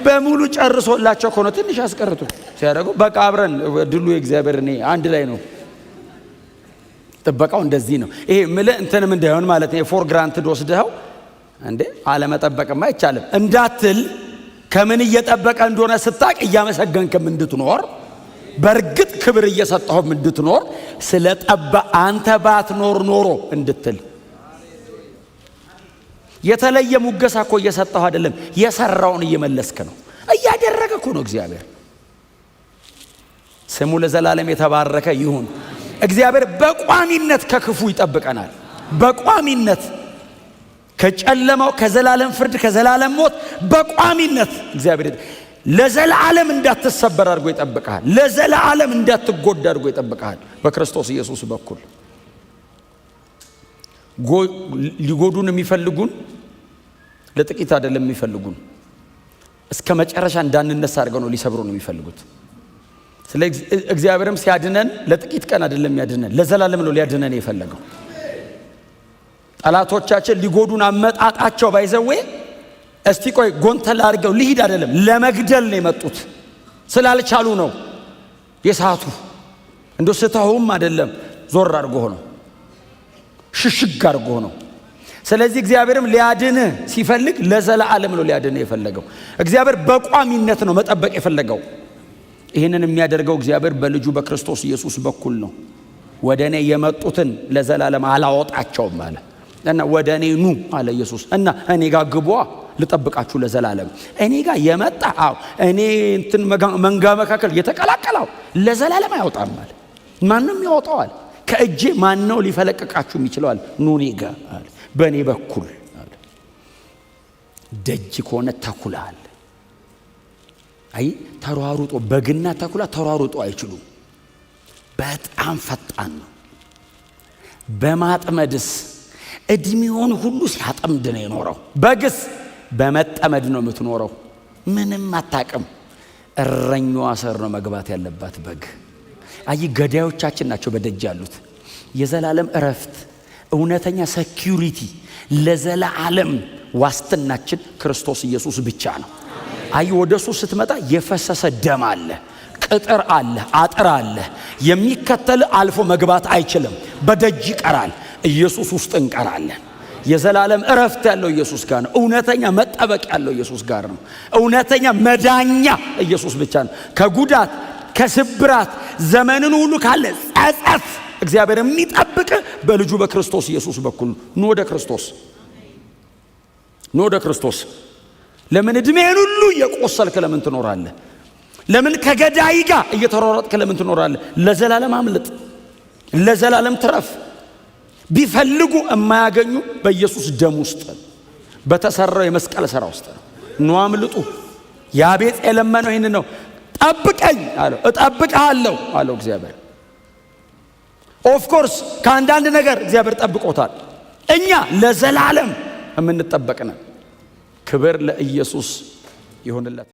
በሙሉ ጨርሶላቸው እኮ ነው ትንሽ አስቀርቱ ሲያደርጉ በቃ አብረን ድሉ የእግዚአብሔር እኔ አንድ ላይ ነው። ጥበቃው እንደዚህ ነው። ይሄ ምልህ እንትንም እንዳይሆን ማለት ነው። ፎር ግራንትድ ወስደኸው እንዴ አለመጠበቅማ አይቻልም እንዳትል ከምን እየጠበቀ እንደሆነ ስታቅ እያመሰገንክም እንድትኖር በእርግጥ ክብር እየሰጠኸውም እንድትኖር ስለጠባ አንተ ባትኖር ኖሮ እንድትል የተለየ ሙገሳ እኮ እየሰጠኸው አይደለም፣ የሰራውን እየመለስክ ነው። እያደረገ እኮ ነው እግዚአብሔር። ስሙ ለዘላለም የተባረከ ይሁን። እግዚአብሔር በቋሚነት ከክፉ ይጠብቀናል። በቋሚነት ከጨለማው ከዘላለም ፍርድ ከዘላለም ሞት በቋሚነት እግዚአብሔር ለዘላለም እንዳትሰበር አድርጎ ይጠብቃል። ለዘላለም እንዳትጎዳ አድርጎ ይጠብቃል። በክርስቶስ ኢየሱስ በኩል ሊጎዱን የሚፈልጉን ለጥቂት አይደለም የሚፈልጉን፣ እስከ መጨረሻ እንዳንነሳ አድርገው ነው ሊሰብሩን የሚፈልጉት። ስለዚህ እግዚአብሔርም ሲያድነን ለጥቂት ቀን አይደለም ያድነን፣ ለዘላለም ነው ሊያድነን የፈለገው። ጠላቶቻችን ሊጎዱን አመጣጣቸው ባይዘዌ እስቲ ቆይ ጎንተል አድርገው ሊሂድ አይደለም፣ ለመግደል ነው የመጡት። ስላልቻሉ ነው የሳቱ። እንደው ስተውም አይደለም ዞር አድርጎ ነው ሽሽግ አድርጎ ነው። ስለዚህ እግዚአብሔርም ሊያድንህ ሲፈልግ ለዘላለም ነው ሊያድንህ የፈለገው። እግዚአብሔር በቋሚነት ነው መጠበቅ የፈለገው። ይህንን የሚያደርገው እግዚአብሔር በልጁ በክርስቶስ ኢየሱስ በኩል ነው። ወደ እኔ የመጡትን ለዘላለም አላወጣቸውም አለ እና ወደ እኔ ኑ አለ ኢየሱስ እና እኔ ጋር ግቡ ልጠብቃችሁ ለዘላለም። እኔ ጋር የመጣ እኔ እንትን መንጋ መካከል የተቀላቀለው ለዘላለም አይወጣም አለ። ማንም ያወጣዋል ከእጄ ማን ነው ሊፈለቅቃችሁ የሚችለዋል? ኑ እኔ ጋር አለ፣ በእኔ በኩል አለ። ደጅ ከሆነ ተኩላ አለ። አይ ተሯሩጦ በግና ተኩላ ተሯሩጦ አይችሉም። በጣም ፈጣን ነው። በማጥመድስ እድሜውን ሁሉ ሲያጠምድ ነው የኖረው። በግስ በመጠመድ ነው የምትኖረው። ምንም አታቅም። እረኛዋ ስር ነው መግባት ያለባት በግ። አይ ገዳዮቻችን ናቸው በደጅ ያሉት። የዘላለም እረፍት፣ እውነተኛ ሴኩሪቲ፣ ለዘላለም ዋስትናችን ክርስቶስ ኢየሱስ ብቻ ነው። አይ ወደሱ ስትመጣ የፈሰሰ ደም አለ፣ ቅጥር አለ፣ አጥር አለ። የሚከተል አልፎ መግባት አይችልም። በደጅ ይቀራል። ኢየሱስ ውስጥ እንቀራለን። የዘላለም እረፍት ያለው ኢየሱስ ጋር ነው። እውነተኛ መጠበቅ ያለው ኢየሱስ ጋር ነው። እውነተኛ መዳኛ ኢየሱስ ብቻ ነው። ከጉዳት ከስብራት ዘመንን ሁሉ ካለ ጸጸት እግዚአብሔር የሚጠብቅ በልጁ በክርስቶስ ኢየሱስ በኩል ኑ ወደ ክርስቶስ፣ ኑ ወደ ክርስቶስ። ለምን እድሜን ሁሉ እየቆሰልክ ለምን ትኖራለህ? ለምን ከገዳይ ጋር እየተሯሯጥክ ለምን ትኖራለህ? ለዘላለም አምልጥ፣ ለዘላለም ትረፍ። ቢፈልጉ የማያገኙ በኢየሱስ ደም ውስጥ በተሰራው የመስቀል ሥራ ውስጥ ነው። ኑ አምልጡ። ያቤጽ የለመነው ይህን ነው። ጠብቀኝ አለው። እጠብቅሃለሁ አለው እግዚአብሔር። ኦፍ ኮርስ ከአንዳንድ ነገር እግዚአብሔር ጠብቆታል። እኛ ለዘላለም የምንጠበቅ ነን። ክብር ለኢየሱስ ይሁንለት።